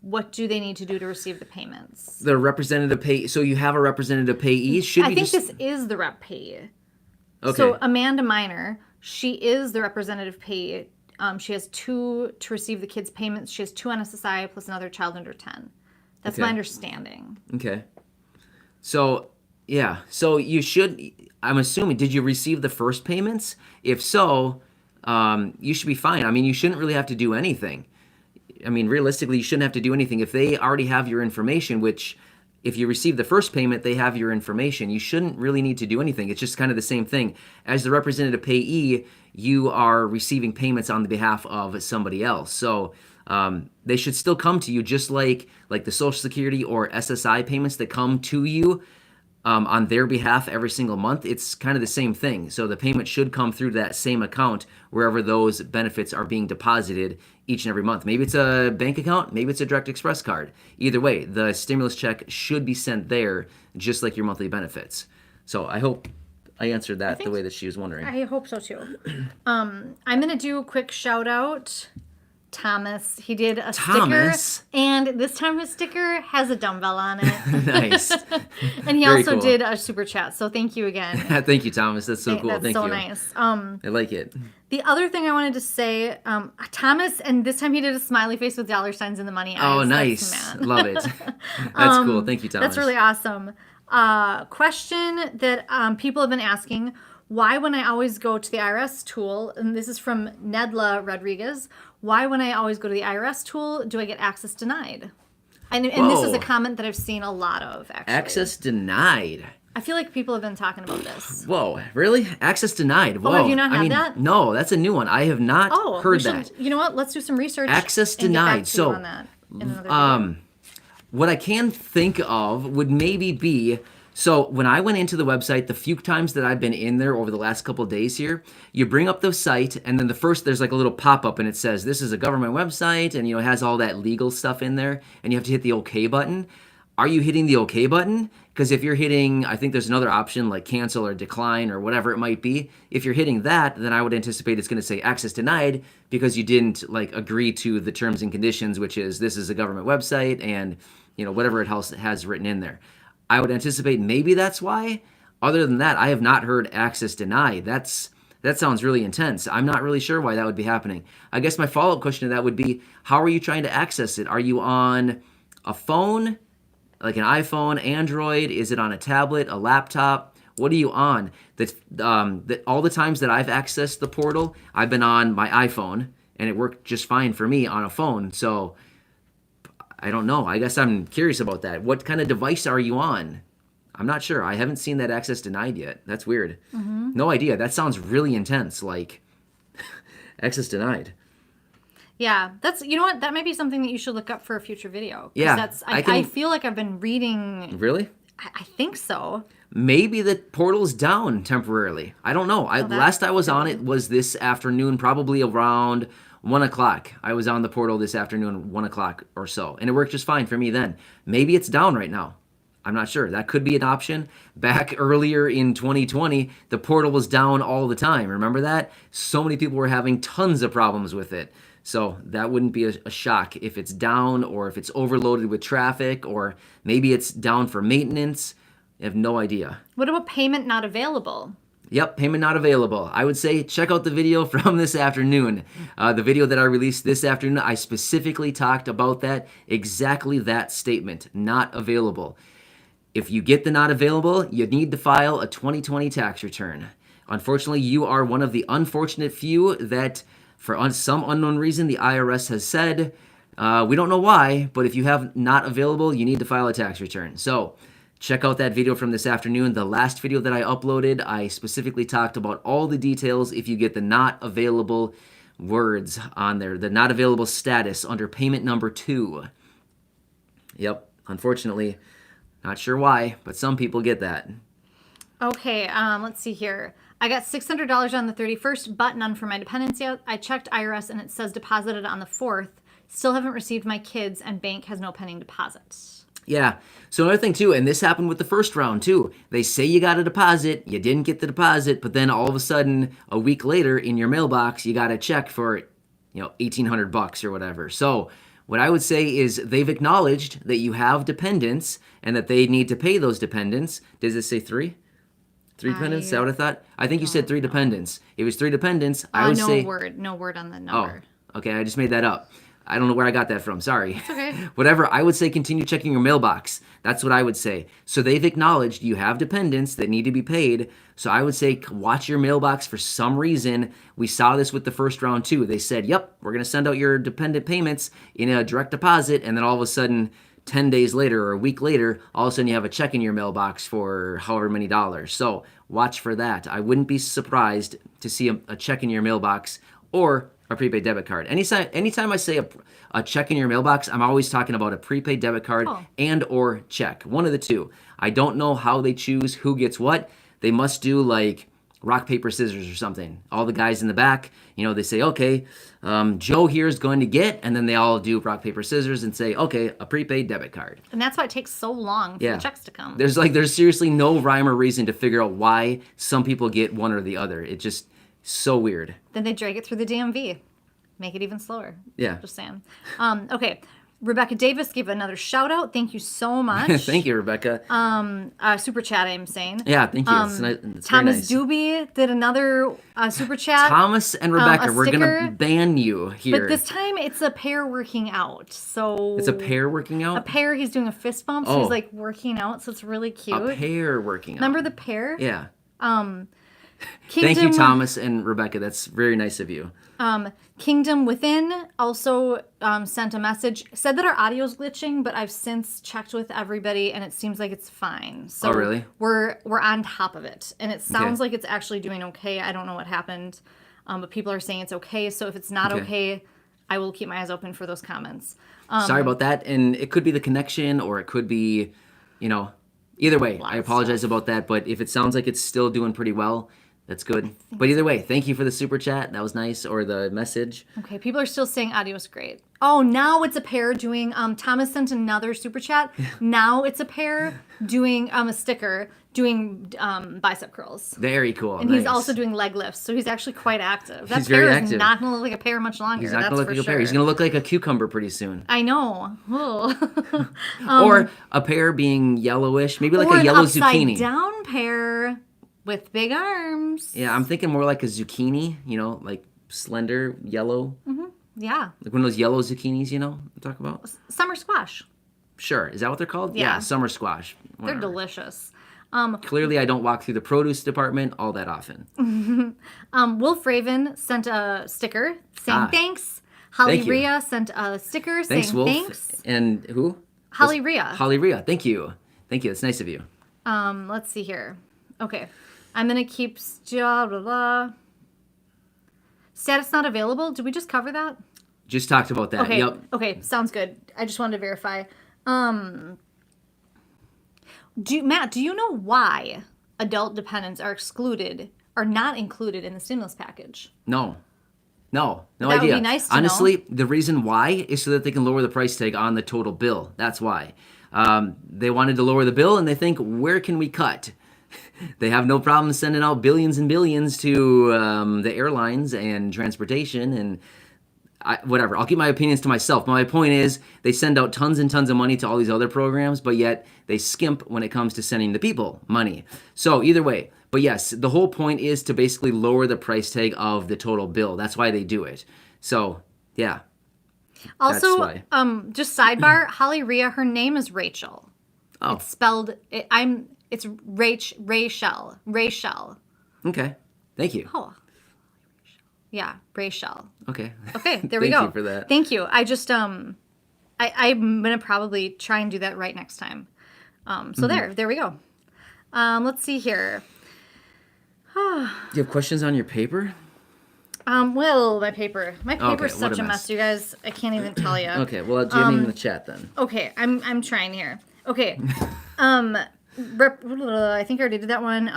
what do they need to do to receive the payments? The representative pay. So you have a representative payee. I think this is the rep payee. Okay. So Amanda Minor, she is the representative payee. She has 2 to receive the kids' payments. She has 2 on SSI plus another child under 10. That's my understanding. Okay. So, yeah. So you should, I'm assuming, did you receive the first payments? If so, you should be fine. I mean, you shouldn't really have to do anything. I mean, realistically, you shouldn't have to do anything. If they already have your information, which if you receive the first payment, they have your information. You shouldn't really need to do anything. It's just kind of the same thing. As the representative payee, you are receiving payments on the behalf of somebody else. So they should still come to you, just like the Social Security or SSI payments that come to you on their behalf every single month. It's kind of the same thing. So the payment should come through that same account wherever those benefits are being deposited each and every month. Maybe it's a bank account, maybe it's a direct express card. Either way, the stimulus check should be sent there, just like your monthly benefits. So I hope I answered that the way that she was wondering. I hope so too. I'm going to do a quick shout out. Thomas, he did a sticker, and this time his sticker has a dumbbell on it. Nice. And he also did a super chat, so thank you again. Thank you, Thomas. That's so cool. That's Thank so you. Nice. I like it. The other thing I wanted to say, Thomas, and this time he did a smiley face with dollar signs in the money eyes. Oh, nice. Love it. That's cool. Thank you, Thomas. That's really awesome. Question that people have been asking, why when I always go to the IRS tool, and this is from Nedla Rodriguez, why when I always go to the IRS tool do I get access denied? And this is a comment that I've seen a lot of, actually. Access denied. I feel like people have been talking about this. Whoa, really? Access denied. Whoa. Oh, have you not had that? No, that's a new one. I have not heard that. You know what? Let's do some research. Access and denied. Get back to you on that in another video. What I can think of would maybe be, so when I went into the website, the few times that I've been in there over the last couple of days here, you bring up the site, and then there's like a little pop-up, and it says, this is a government website, and it has all that legal stuff in there, and you have to hit the OK button. Are you hitting the OK button? Because if you're hitting, I think there's another option like cancel or decline or whatever it might be. If you're hitting that, then I would anticipate it's going to say access denied because you didn't agree to the terms and conditions, which is this is a government website and whatever it has written in there. I would anticipate maybe that's why. Other than that, I have not heard access denied. That sounds really intense. I'm not really sure why that would be happening. I guess my follow-up question to that would be, how are you trying to access it? Are you on a phone, like an iPhone, Android? Is it on a tablet, a laptop? What are you on? All the times that I've accessed the portal, I've been on my iPhone, and it worked just fine for me on a phone. So I don't know. I guess I'm curious about that. What kind of device are you on? I'm not sure. I haven't seen that access denied yet. That's weird. Mm-hmm. No idea. That sounds really intense, like access denied. Yeah, you know what? That might be something that you should look up for a future video. Yeah. I feel like I've been reading. Really? I think so. Maybe the portal's down temporarily. I don't know. Last I was on it was this afternoon, probably around 1 o'clock. I was on the portal this afternoon, 1 o'clock or so, and it worked just fine for me then. Maybe it's down right now. I'm not sure. That could be an option. Back earlier in 2020, the portal was down all the time. Remember that? So many people were having tons of problems with it. So that wouldn't be a shock if it's down or if it's overloaded with traffic or maybe it's down for maintenance. I have no idea. What about payment not available? Yep, payment not available. I would say check out the video from this afternoon. The video that I released this afternoon, I specifically talked about that, exactly that statement, not available. If you get the not available, you need to file a 2020 tax return. Unfortunately, you are one of the unfortunate few that, for some unknown reason, the IRS has said, we don't know why, but if you have not available, you need to file a tax return. So check out that video from this afternoon. The last video that I uploaded, I specifically talked about all the details if you get the not available words on there, the not available status under payment number 2. Yep, unfortunately, not sure why, but some people get that. Okay, let's see here. I got $600 on the 31st, but none for my dependents yet. I checked IRS and it says deposited on the 4th. Still haven't received my kids and bank has no pending deposits. Yeah. So another thing too, and this happened with the first round too. They say you got a deposit, you didn't get the deposit, but then all of a sudden, a week later, in your mailbox, you got a check for, 1,800 bucks or whatever. So what I would say is they've acknowledged that you have dependents and that they need to pay those dependents. Does it say three? Three dependents? Is that what I thought? I think you said three dependents. If it was three dependents, I would say. No word on the Oh, number. okay. I just made that up. I don't know where I got that from. Sorry. It's okay. Whatever. I would say continue checking your mailbox. That's what I would say. So they've acknowledged you have dependents that need to be paid. So I would say watch your mailbox for some reason. We saw this with the first round too. They said, yep, we're going to send out your dependent payments in a direct deposit. And then all of a sudden, 10 days later or a week later, all of a sudden you have a check in your mailbox for however many dollars. So watch for that. I wouldn't be surprised to see a check in your mailbox or a prepaid debit card. Anytime I say a check in your mailbox, I'm always talking about a prepaid debit card and or check. One of the two. I don't know how they choose who gets what. They must do like rock, paper, scissors or something. All the guys in the back, they say, okay, Joe here is going to get, and then they all do rock, paper, scissors and say, okay, a prepaid debit card. And that's why it takes so long for the checks to come. There's seriously no rhyme or reason to figure out why some people get one or the other. It just so weird. Then they drag it through the DMV. Make it even slower. Yeah. Just saying. Okay. Rebecca Davis gave another shout out. Thank you so much. Thank you, Rebecca. Super chat, I'm saying. Yeah, thank you. It's Thomas very nice. Doobie did another super chat. Thomas and Rebecca, we're sticker, going to ban you here. But this time it's a pair working out. So it's a pair working out? A pair, he's doing a fist bump, so he's like working out, so it's really cute. A pair working out. Remember the pair? Yeah. Kingdom, thank you, Thomas and Rebecca. That's very nice of you. Kingdom Within also sent a message, said that our audio's glitching, but I've since checked with everybody and it seems like it's fine. So oh, really? We're on top of it. And it sounds like it's actually doing okay. I don't know what happened, but people are saying it's okay. So if it's not okay, I will keep my eyes open for those comments. Sorry about that. And it could be the connection or it could be, either way. I apologize about that. But if it sounds like it's still doing pretty well, that's good. But either way, thank you for the super chat. That was nice. Or the message. Okay, people are still saying audio's great. Oh, now it's a pair doing, Thomas sent another super chat. Now it's a pair doing a sticker, doing bicep curls. Very cool. And he's also doing leg lifts, so he's actually quite active. That he's pair very is active. not going to look like a pear much longer. He's not going to look like a pear. He's going to look like a cucumber pretty soon. I know. Or a pear being yellowish, maybe like or a yellow an zucchini. Upside down pear with big arms. Yeah, I'm thinking more like a zucchini, like slender, yellow. Mm-hmm. Yeah. Like one of those yellow zucchinis, I'm talking about? Summer squash. Sure. Is that what they're called? Yeah. Summer squash. Whatever. They're delicious. Clearly, I don't walk through the produce department all that often. Wolf Raven sent a sticker saying thanks. Holly Thank you. Rhea sent a sticker Thanks, saying Wolf. thanks. And who? Holly Rhea. Holly Rhea. Thank you. Thank you. That's nice of you. Let's see here. Okay. I'm going to keep blah, blah, blah. Status not available. Did we just cover that? Just talked about that. Okay. Yep. Okay. Sounds good. I just wanted to verify. Matt, do you know why adult dependents are not included in the stimulus package? No That idea. would be nice to Honestly, the reason why is so that they can lower the price tag on the total bill. That's why. They wanted to lower the bill, and they think, where can we cut? They have no problem sending out billions and billions to the airlines and transportation and whatever. I'll keep my opinions to myself. But my point is they send out tons and tons of money to all these other programs, but yet they skimp when it comes to sending the people money. So either way. But yes, the whole point is to basically lower the price tag of the total bill. That's why they do it. So, yeah. Also, That's why. Just sidebar, Holly Rhea, her name is Rachel. Oh. It's spelled, it's Rachel. Okay. Thank you. Oh. Yeah, Rachel. Okay. Okay, there we go. Thank you for that. Thank you. I just, I'm going to probably try and do that right next time. So there we go. Let's see here. Do you have questions on your paper? Well, my paper's what such a a mess. mess, you guys. I can't even tell you. Okay, well, do you have any in the chat then? Okay, I'm trying here. Okay. I think I already did that one.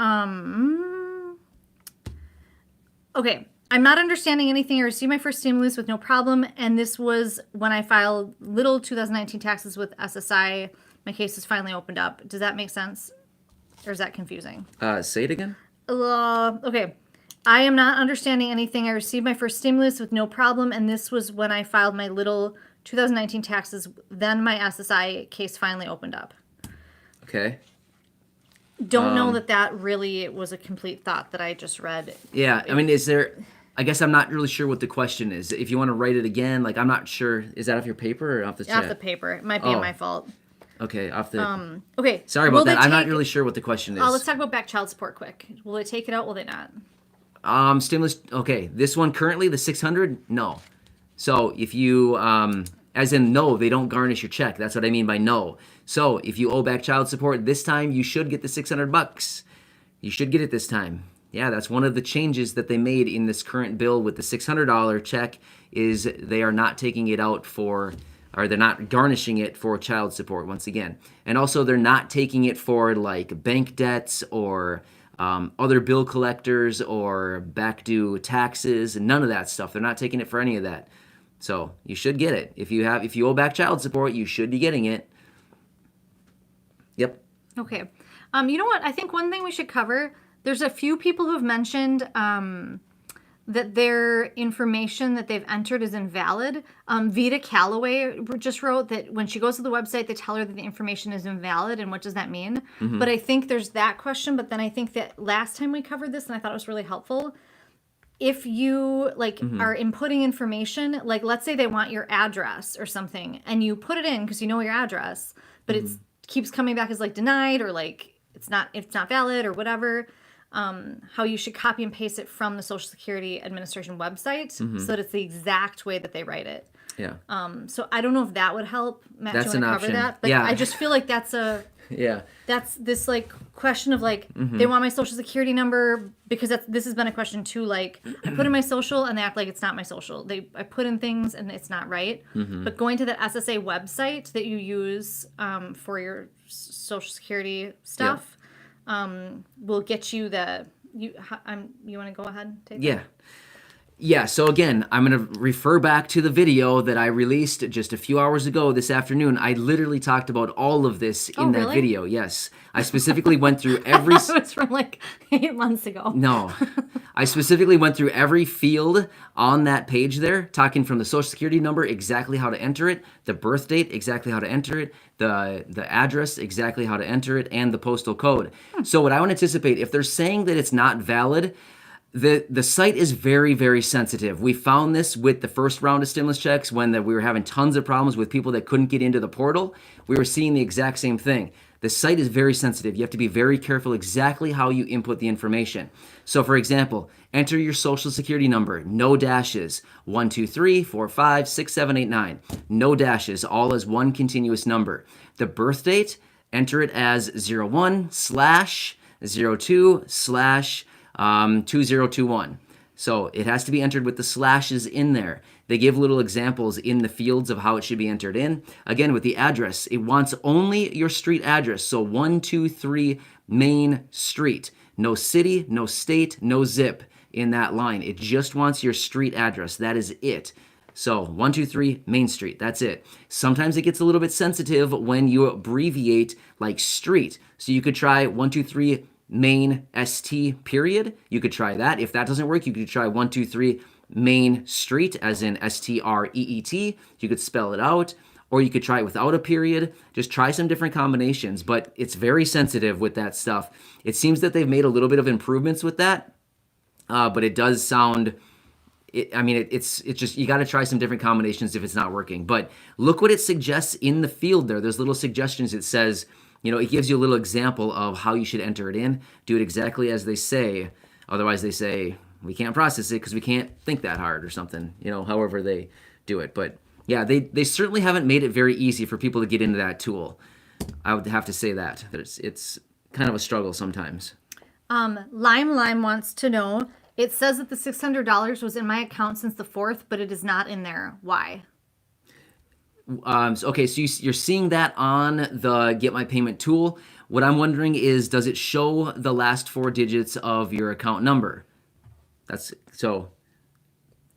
Okay. I'm not understanding anything. I received my first stimulus with no problem, and this was when I filed little 2019 taxes with SSI my case is finally opened up. Does that make sense? Or is that confusing? Say it again. Okay. I am not understanding anything. I received my first stimulus with no problem, and this was when I filed my little 2019 taxes. Then my SSI case finally opened up. Okay. Don't know that really was a complete thought that I just read. Yeah, I mean, is there... I guess I'm not really sure what the question is. If you want to write it again, like, I'm not sure. Is that off your paper or off the chat? Off the paper. It might be my fault. Okay, off the... Okay. Sorry about that. I'm not really sure what the question is. Let's talk about back child support quick. Will they take it out? Will they not? Stimulus... Okay, this one currently, the 600? No. So if you... as in, no, they don't garnish your check. That's what I mean by no. So if you owe back child support this time, you should get the $600. You should get it this time. Yeah, that's one of the changes that they made in this current bill with the $600 check is they are not taking it out for, or they're not garnishing it for child support once again. And also they're not taking it for like bank debts or other bill collectors or back due taxes, none of that stuff. They're not taking it for any of that. So you should get it. If you owe back child support, you should be getting it. Yep. Okay. You know what? I think one thing we should cover, there's a few people who've mentioned that their information that they've entered is invalid. Vita Calloway just wrote that when she goes to the website, they tell her that the information is invalid, and what does that mean? Mm-hmm. But I think there's that question, but then I think that last time we covered this, and I thought it was really helpful, if you are inputting information, like let's say they want your address or something, and you put it in because you know your address, but it keeps coming back as like denied or like it's not valid or whatever. How you should copy and paste it from the Social Security Administration website so that it's the exact way that they write it. Yeah. So I don't know if that would help. Matt, that's do you want to cover option. that? But yeah. I just feel like that's that's this like question of like they want my Social Security number because this has been a question too. Like I put in my social and they act like it's not my social. I put in things and it's not right. But going to that SSA website that you use for your Social Security stuff. Will get you you want to go ahead and take that? Yeah, so again, I'm going to refer back to the video that I released just a few hours ago this afternoon. I literally talked about all of this in that video. Yes. I specifically went through every... It was from like 8 months ago. No. I specifically went through every field on that page there, talking from the Social Security number, exactly how to enter it, the birth date, exactly how to enter it, the address, exactly how to enter it, and the postal code. So what I would anticipate, if they're saying that it's not valid... The site is very, very sensitive. We found this with the first round of stimulus checks when we were having tons of problems with people that couldn't get into the portal. We were seeing the exact same thing. The site is very sensitive. You have to be very careful exactly how you input the information. So for example, enter your Social Security number, no dashes, 1, 2, 3, 4, 5, 6, 7, 8, 9. No dashes, all as one continuous number. The birth date, enter it as 01/02/2021. So it has to be entered with the slashes in there. They give little examples in the fields of how it should be entered in. Again, with the address, it wants only your street address. So 123 Main Street. No city, no state, no zip in that line. It just wants your street address. That is it. So 123 Main Street, that's it. Sometimes it gets a little bit sensitive when you abbreviate like street. So you could try 123 Main ST period. You could try that. If that doesn't work, you could try 123 Main Street as in STREET. You could spell it out, or you could try it without a period. Just try some different combinations, but it's very sensitive with that stuff. It seems that they've made a little bit of improvements with that, but it does sound... it's just, you got to try some different combinations if it's not working. But look what it suggests in the field there. There's little suggestions. It says, it gives you a little example of how you should enter it in. Do it exactly as they say. Otherwise, they say, we can't process it because we can't think that hard or something, however they do it. But yeah, they certainly haven't made it very easy for people to get into that tool. I would have to say that it's kind of a struggle sometimes. Lime wants to know, it says that the $600 was in my account since the 4th, but it is not in there. Why? Okay, so you're seeing that on the Get My Payment tool. What I'm wondering is, does it show the last 4 digits of your account number? So.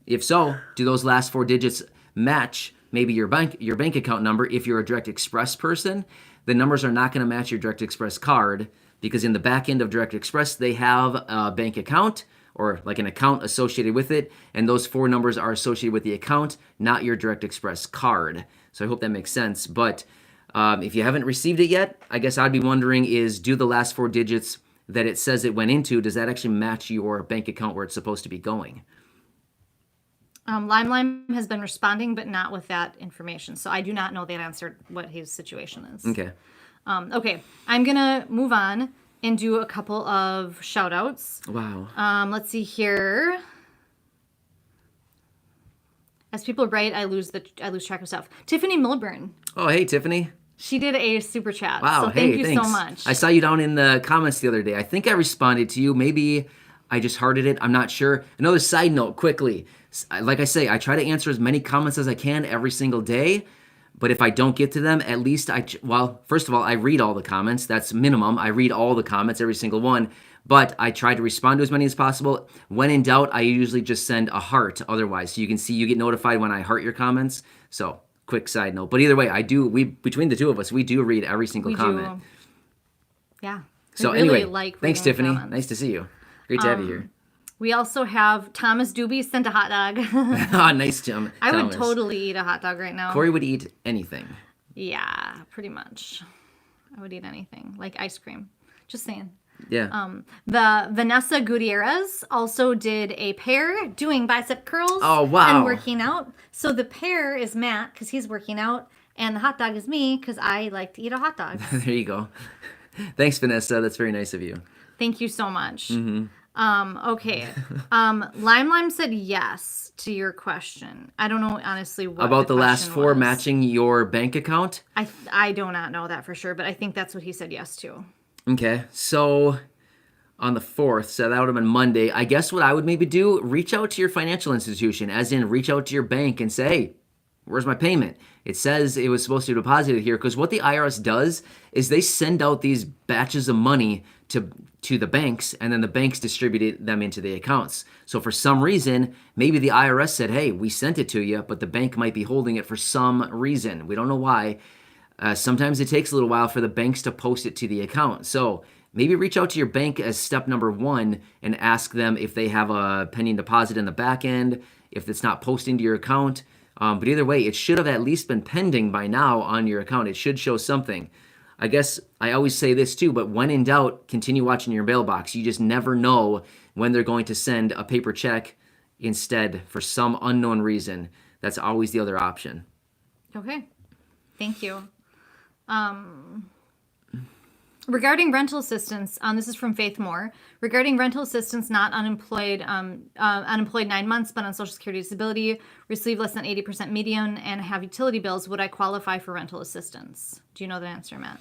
If so, do those last 4 digits match maybe your bank account number? If you're a Direct Express person, the numbers are not going to match your Direct Express card because in the back end of Direct Express, they have a bank account or like an account associated with it, and those 4 numbers are associated with the account, not your Direct Express card. So I hope that makes sense. But if you haven't received it yet, I guess I'd be wondering is, do the last 4 digits that it says it went into, does that actually match your bank account where it's supposed to be going? Lime has been responding, but not with that information. So I do not know that answer, what his situation is. Okay. Okay, I'm going to move on and do a couple of shout outs. Wow. Let's see here. As people write, I lose track of stuff. Tiffany Milburn. Oh, hey, Tiffany. She did a super chat. Wow, so hey, thank you thanks. so much. I saw you down in the comments the other day. I think I responded to you. Maybe I just hearted it. I'm not sure. Another side note, quickly. Like I say, I try to answer as many comments as I can every single day. But if I don't get to them, at least first of all, I read all the comments. That's minimum. I read all the comments, every single one. But I try to respond to as many as possible. When in doubt, I usually just send a heart otherwise. So you can see, you get notified when I heart your comments. So quick side note. But either way, between the two of us, we do read every single comment. Yeah. So really anyway, like thanks, Tiffany. comments. Nice to see you. Great to have you here. We also have Thomas Doobie sent a hot dog. Oh, nice, Jim. I would totally eat a hot dog right now. Corey would eat anything. Yeah, pretty much. I would eat anything, like ice cream. Just saying. Yeah. The Vanessa Gutierrez also did a pair doing bicep curls. Oh, wow. And working out. So the pair is Matt because he's working out, and the hot dog is me because I like to eat a hot dog. There you go. Thanks, Vanessa. That's very nice of you. Thank you so much. Mm-hmm. Okay. Lime said yes to your question. I don't know honestly what about the last 4 was. matching your bank account. I do not know that for sure, but I think that's what he said yes to. Okay, so on the 4th, so that would have been Monday. I guess what I would maybe do, reach out to your financial institution, as in reach out to your bank and say, hey, where's my payment? It says it was supposed to be deposited here, because what the IRS does is they send out these batches of money to the banks, and then the banks distributed them into the accounts. So for some reason, maybe the IRS said, hey, we sent it to you, but the bank might be holding it for some reason. We don't know why. Sometimes it takes a little while for the banks to post it to the account. So maybe reach out to your bank as step number 1 and ask them if they have a pending deposit in the back end, if it's not posting to your account. But either way, it should have at least been pending by now on your account. It should show something. I guess I always say this too, but when in doubt, continue watching your mailbox. You just never know when they're going to send a paper check instead for some unknown reason. That's always the other option. Okay. Thank you. Regarding rental assistance, this is from Faith Moore. Regarding rental assistance, not unemployed 9 months, but on Social Security disability, receive less than 80% median, and have utility bills, would I qualify for rental assistance? Do you know the answer, Matt?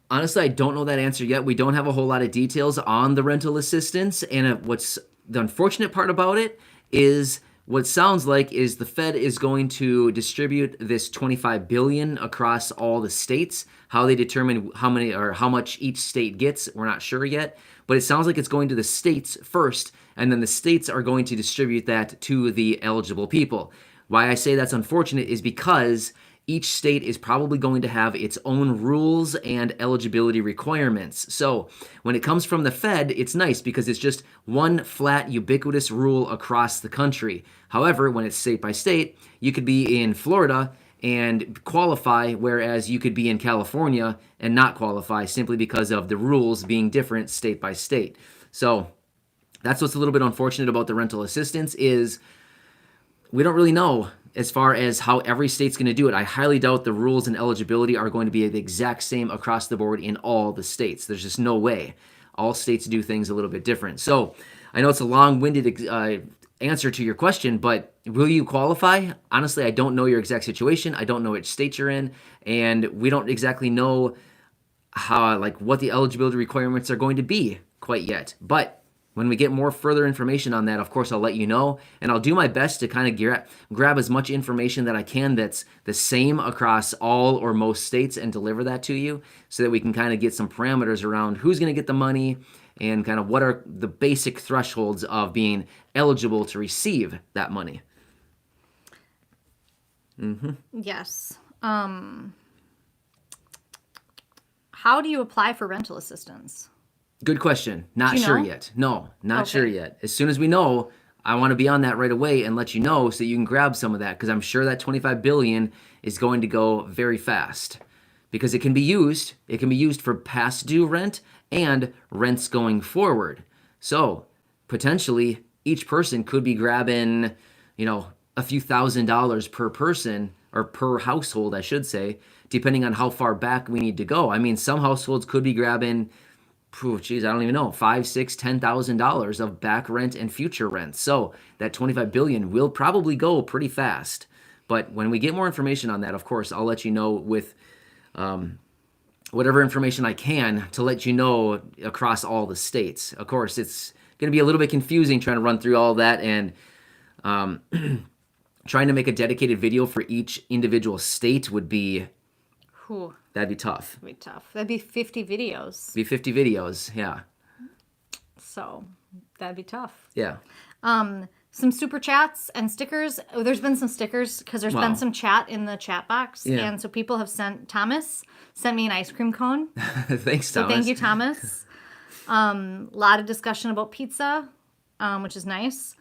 Honestly, I don't know that answer yet. We don't have a whole lot of details on the rental assistance, and what's the unfortunate part about it is what sounds like is the Fed is going to distribute this $25 billion across all the states. How they determine how many or how much each state gets, we're not sure yet. But it sounds like it's going to the states first, and then the states are going to distribute that to the eligible people. Why I say that's unfortunate is because each state is probably going to have its own rules and eligibility requirements. So when it comes from the Fed, it's nice because it's just one flat, ubiquitous rule across the country. However, when it's state by state, you could be in Florida and qualify, whereas you could be in California and not qualify simply because of the rules being different state by state. So that's what's a little bit unfortunate about the rental assistance is we don't really know as far as how every state's going to do it. I highly doubt the rules and eligibility are going to be the exact same across the board in all the states. There's just no way. All states do things a little bit different. So I know it's a long-winded answer to your question, but will you qualify? Honestly, I don't know your exact situation. I don't know which state you're in, and we don't exactly know how, what the eligibility requirements are going to be quite yet. But when we get more further information on that, of course, I'll let you know, and I'll do my best to kind of grab as much information that I can that's the same across all or most states and deliver that to you so that we can kind of get some parameters around who's going to get the money and kind of what are the basic thresholds of being eligible to receive that money. Yes. how do you apply for rental assistance? Good question. Not Do you sure know? yet. No, not Okay. sure yet. As soon as we know, I want to be on that right away and let you know so you can grab some of that because I'm sure that 25 billion is going to go very fast because it can be used. It can be used for past due rent and rents going forward. So potentially each person could be grabbing, a few $1,000s per person or per household, I should say, depending on how far back we need to go. I mean, some households could be grabbing I don't even know, $5, $6, $10,000 of back rent and future rent. So that 25 billion will probably go pretty fast. But when we get more information on that, of course, I'll let you know with whatever information I can to let you know across all the states. Of course, it's going to be a little bit confusing trying to run through all that and trying to make a dedicated video for each individual state would be Whew, that'd be tough. that'd be tough. That'd be 50 videos. Be 50 videos, yeah. So that'd be tough. Yeah. Some super chats and stickers. Oh, there's been some stickers because there's Wow. been some chat in the chat box. Yeah. And so people have Thomas sent me an ice cream cone. Thanks, So Thomas. thank you, Thomas. A lot of discussion about pizza, which is nice.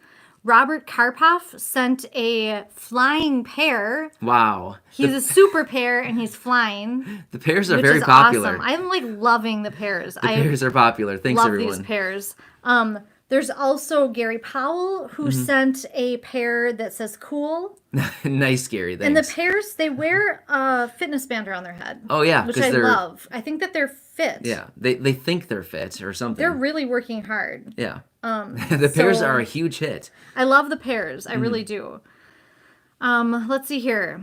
Robert Karpoff sent a flying pear. Wow. He's a super pear and he's flying. The pears are which very is popular. awesome. I'm like loving the pears. The pears are popular. Thanks, love everyone. these pears. There's also Gary Powell who Mm-hmm. sent a pear that says cool. Nice, Gary. Thanks. And the pears, they wear a fitness band around their head. Oh, yeah, Which 'cause I they're- love. I think that they're fit. Yeah, they think they're fit or something. They're really working hard. Yeah. The pears so- are a huge hit. I love the pears. Mm-hmm. I really do. Let's see here.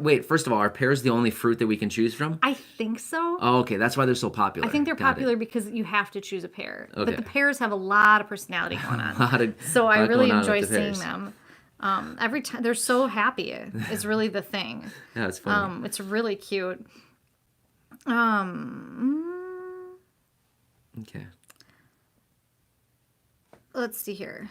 Wait, first of all, are pears the only fruit that we can choose from? I think so. Oh, okay. That's why they're so popular. I think they're Got it. popular because you have to choose a pear. Okay. But the pears have a lot of personality going on. So I lot really going on enjoy with the seeing pears. them. Every time they're so happy is really the thing. Yeah, it's funny. It's really cute. Okay. Let's see here.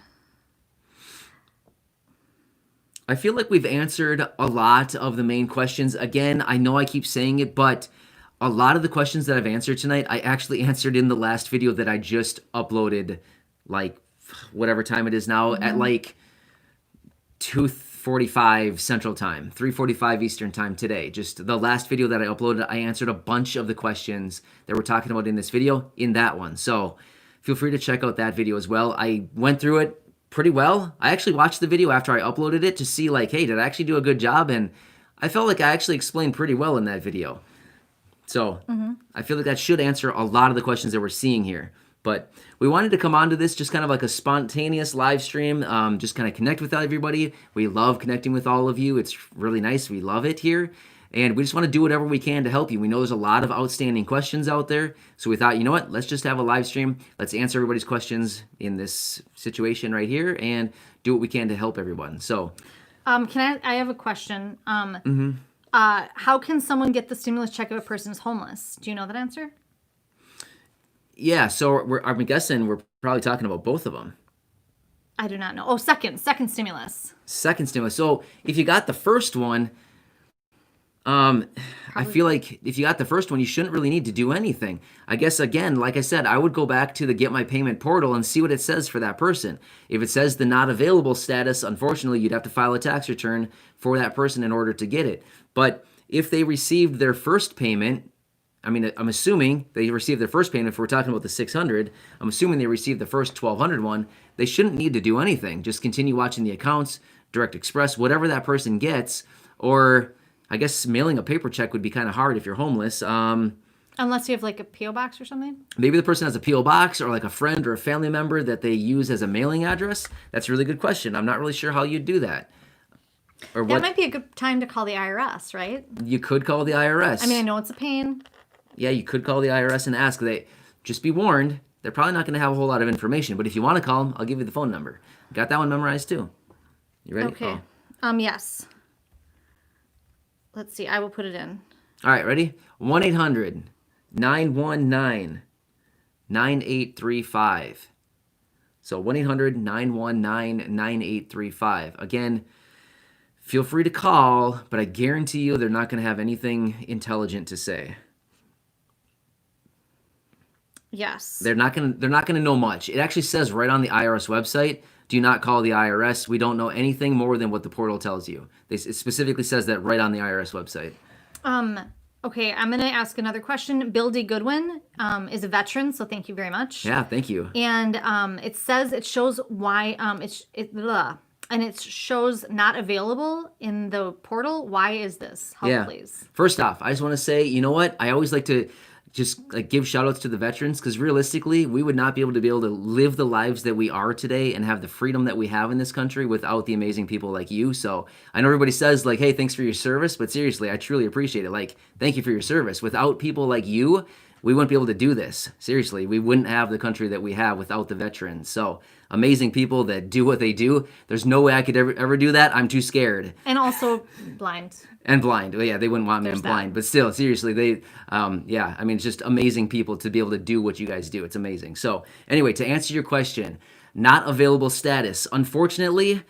I feel like we've answered a lot of the main questions. Again, I know I keep saying it, but a lot of the questions that I've answered tonight, I actually answered in the last video that I just uploaded, like whatever time it is now, at like 2:45 Central Time, 3:45 Eastern Time today. Just the last video that I uploaded, I answered a bunch of the questions that we're talking about in this video in that one. So feel free to check out that video as well. I went through it pretty well. I actually watched the video after I uploaded it to see like, hey, did I actually do a good job? And I felt like I actually explained pretty well in that video. So I feel like that should answer a lot of the questions that we're seeing here. But we wanted to come on to this just kind of like a spontaneous live stream, just kind of connect with everybody. We love connecting with all of you. It's really nice. We love it here. And we just want to do whatever we can to help you. We know there's a lot of outstanding questions out there. So we thought, you know what? Let's just have a live stream. Let's answer everybody's questions in this situation right here and do what we can to help everyone. So I have a question. How can someone get the stimulus check if a person is homeless? Do you know that answer? yeah, so I'm guessing we're probably talking about both of them. I do not know. Oh, second stimulus. Second stimulus. So if you got the first one, I feel like if you got the first one, you shouldn't really need to do anything. I guess, again, like I said, I would go back to the Get My Payment portal and see what it says for that person. If it says the not available status, unfortunately, you'd have to file a tax return for that person in order to get it. But if they received their first payment, I mean, I'm assuming they received their first payment. If we're talking about the 600, I'm assuming they received the first 1,200 one. They shouldn't need to do anything. Just continue watching the accounts, Direct Express, whatever that person gets, or I guess mailing a paper check would be kind of hard if you're homeless. Unless you have like a P.O. box or something. Maybe the person has a P.O. box or like a friend or a family member that they use as a mailing address. That's a really good question. I'm not really sure how you'd do that. Or That what might be a good time to call the IRS, right? you could call the IRS. I mean, I know it's a pain. Yeah, you could call the IRS and ask. Just be warned, they're probably not going to have a whole lot of information. But if you want to call them, I'll give you the phone number. Got that one memorized too. You ready? Okay. Oh. Yes. Let's see. I will put it in. All right, ready? 1-800-919-9835. So 1-800-919-9835. Again, feel free to call, but I guarantee you they're not going to have anything intelligent to say. Yes. They're not gonna know much. It actually says right on the IRS website, do not call the IRS. We don't know anything more than what the portal tells you. It specifically says that right on the IRS website. Okay, I'm going to ask another question. Bill D. Goodwin is a veteran, so thank you very much. Yeah, thank you. And it says it shows why and it shows not available in the portal. Why is this? Help, please. First off, I just want to say, you know what? I always like to just like give shout outs to the veterans, because realistically, we would not be able to live the lives that we are today and have the freedom that we have in this country without the amazing people like you. So I know everybody says like, hey, thanks for your service, but seriously, I truly appreciate it. Like, thank you for your service. Without people like you, we wouldn't be able to do this. Seriously, we wouldn't have the country that we have without the veterans. So amazing people that do what they do. There's no way I could ever do that. I'm too scared. And also blind. And blind. Well, yeah, they wouldn't want me in blind. But still, seriously, they, yeah, I mean, it's just amazing people to be able to do what you guys do. It's amazing. So anyway, to answer your question, not available status. Unfortunately,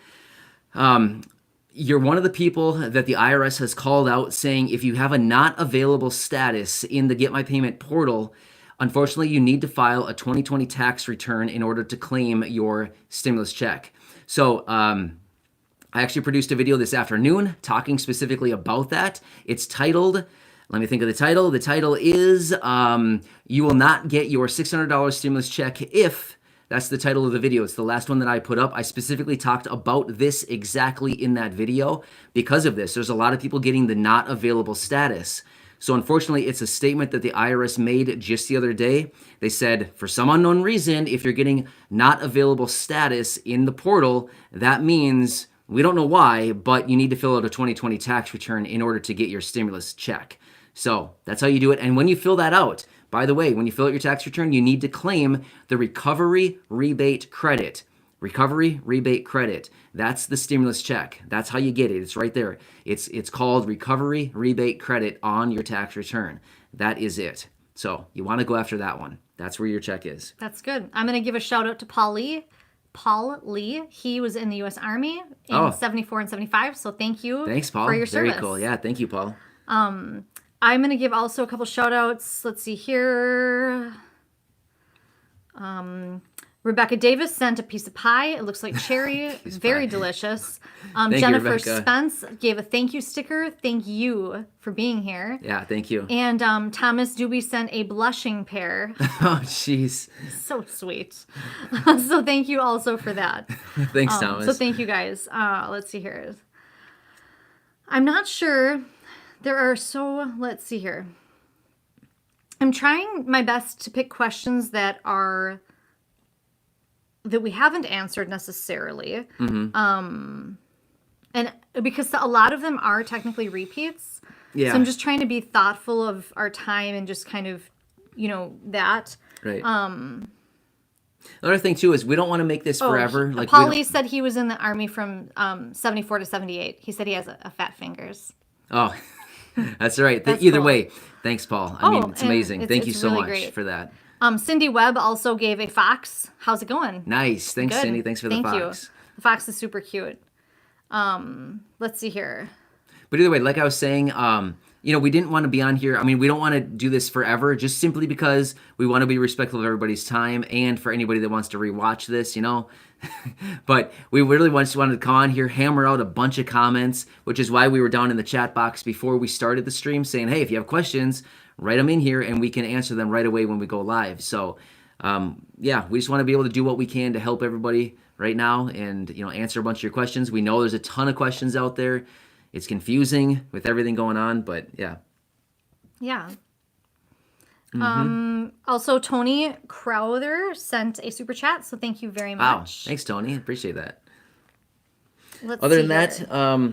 you're one of the people that the IRS has called out saying if you have a not available status in the Get My Payment portal, unfortunately, you need to file a 2020 tax return in order to claim your stimulus check. So I actually produced a video this afternoon talking specifically about that. It's titled, let me think of the title. The title is You Will Not Get Your $600 Stimulus Check If. That's the title of the video. It's the last one that I put up. I specifically talked about this exactly in that video. Because of this, there's a lot of people getting the not available status. So unfortunately, it's a statement that the IRS made just the other day. They said, for some unknown reason, if you're getting not available status in the portal, that means, we don't know why, but you need to fill out a 2020 tax return in order to get your stimulus check. So that's how you do it. And when you fill that out, by the way, when you fill out your tax return, you need to claim the recovery rebate credit. Recovery rebate credit. That's the stimulus check. That's how you get it. It's right there. It's called recovery rebate credit on your tax return. That is it. So you want to go after that one. That's where your check is. That's good. I'm going to give a shout out to Paul Lee. Paul Lee. He was in the U.S. Army in 74 and 75. So thank you. Thanks, Paul. For your service. Very cool. Yeah, thank you, Paul. I'm going to give also a couple shout outs. Let's see here. Rebecca Davis sent a piece of pie. It looks like cherry. Very delicious. Jennifer you, Spence gave a thank you sticker. Thank you for being here. Yeah, thank you. And Thomas Doobie sent a blushing pair. Oh, jeez. So sweet. So thank you also for that. Thanks, Thomas. So thank you guys. Let's see here. I'm not sure. Let's see here. I'm trying my best to pick questions that we haven't answered necessarily. Mm-hmm. And because a lot of them are technically repeats. Yeah. So I'm just trying to be thoughtful of our time and just kind of, that. Right. Another thing too is we don't want to make this forever. Like Paulie said he was in the Army from 74 to 78. He said he has a fat fingers. Oh, that's right. That's Either cool. way, thanks, Paul. I mean, it's amazing. Thank you so really much great. for that. Cindy Webb also gave a fox. How's it going? Nice. Thanks, Good. Cindy. Thanks for the fox. Thank you. The fox is super cute. Let's see here. But either way, like I was saying, we didn't want to be on here. I mean, we don't want to do this forever, just simply because we want to be respectful of everybody's time and for anybody that wants to rewatch this, But we really just wanted to come on here, hammer out a bunch of comments, which is why we were down in the chat box before we started the stream saying, hey, if you have questions, write them in here and we can answer them right away when we go live. So, we just want to be able to do what we can to help everybody right now and, answer a bunch of your questions. We know there's a ton of questions out there. It's confusing with everything going on, but yeah. Yeah. Mm-hmm. Also, Tony Crowther sent a super chat, so thank you very much. Wow. Thanks, Tony. Appreciate that. Other than that, you have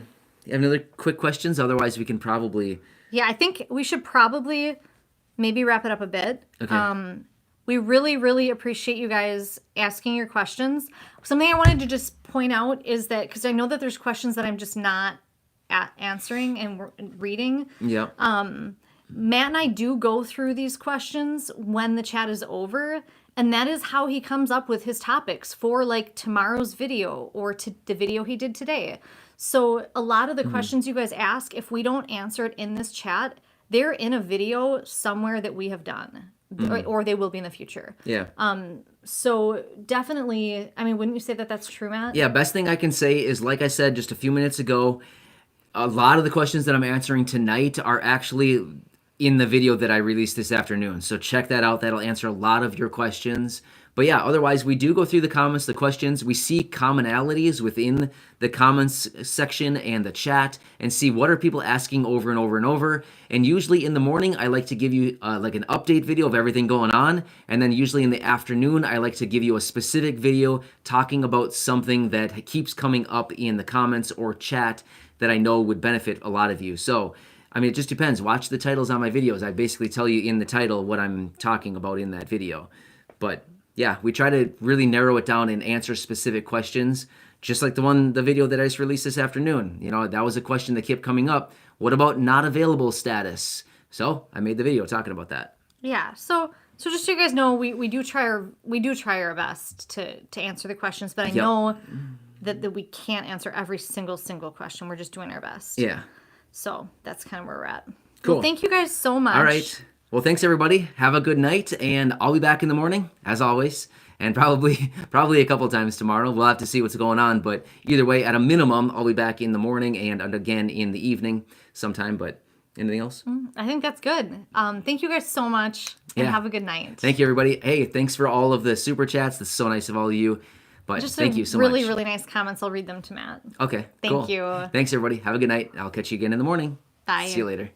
any other quick questions? Otherwise, we can probably... Yeah, I think we should probably maybe wrap it up a bit. Okay. We really, really appreciate you guys asking your questions. Something I wanted to just point out is that, because I know that there's questions that I'm just not answering and reading. Yeah. Matt and I do go through these questions when the chat is over, and that is how he comes up with his topics for like tomorrow's video or the video he did today. So a lot of the questions you guys ask, if we don't answer it in this chat, they're in a video somewhere that we have done. or they will be in the future. Yeah. So definitely, I mean, wouldn't you say that that's true, Matt? Yeah, best thing I can say is, like I said just a few minutes ago, a lot of the questions that I'm answering tonight are actually in the video that I released this afternoon. So check that out. That'll answer a lot of your questions. But yeah, otherwise, we do go through the comments, the questions. We see commonalities within the comments section and the chat and see what are people asking over and over and over. And usually in the morning, I like to give you like an update video of everything going on. And then usually in the afternoon, I like to give you a specific video talking about something that keeps coming up in the comments or chat that I know would benefit a lot of you. So, I mean, it just depends. Watch the titles on my videos. I basically tell you in the title what I'm talking about in that video. But yeah, we try to really narrow it down and answer specific questions, just like the video that I just released this afternoon. You know, that was a question that kept coming up. What about not available status? So I made the video talking about that. Yeah. So just so you guys know, we do try our best to answer the questions, but I know that we can't answer every single question. We're just doing our best. Yeah. So that's kind of where we're at. Cool. Well, thank you guys so much. All right. Well, thanks everybody. Have a good night, and I'll be back in the morning as always, and probably a couple times tomorrow. We'll have to see what's going on, but either way, at a minimum, I'll be back in the morning and again in the evening sometime. But anything else? I think that's good. Thank you guys so much, and have a good night. Thank you, everybody. Hey, thanks for all of the super chats. That's so nice of all of you. But Just thank you so really, much. really nice comments. I'll read them to Matt. Okay. Thank you. Thanks, everybody. Have a good night. I'll catch you again in the morning. Bye. See you later.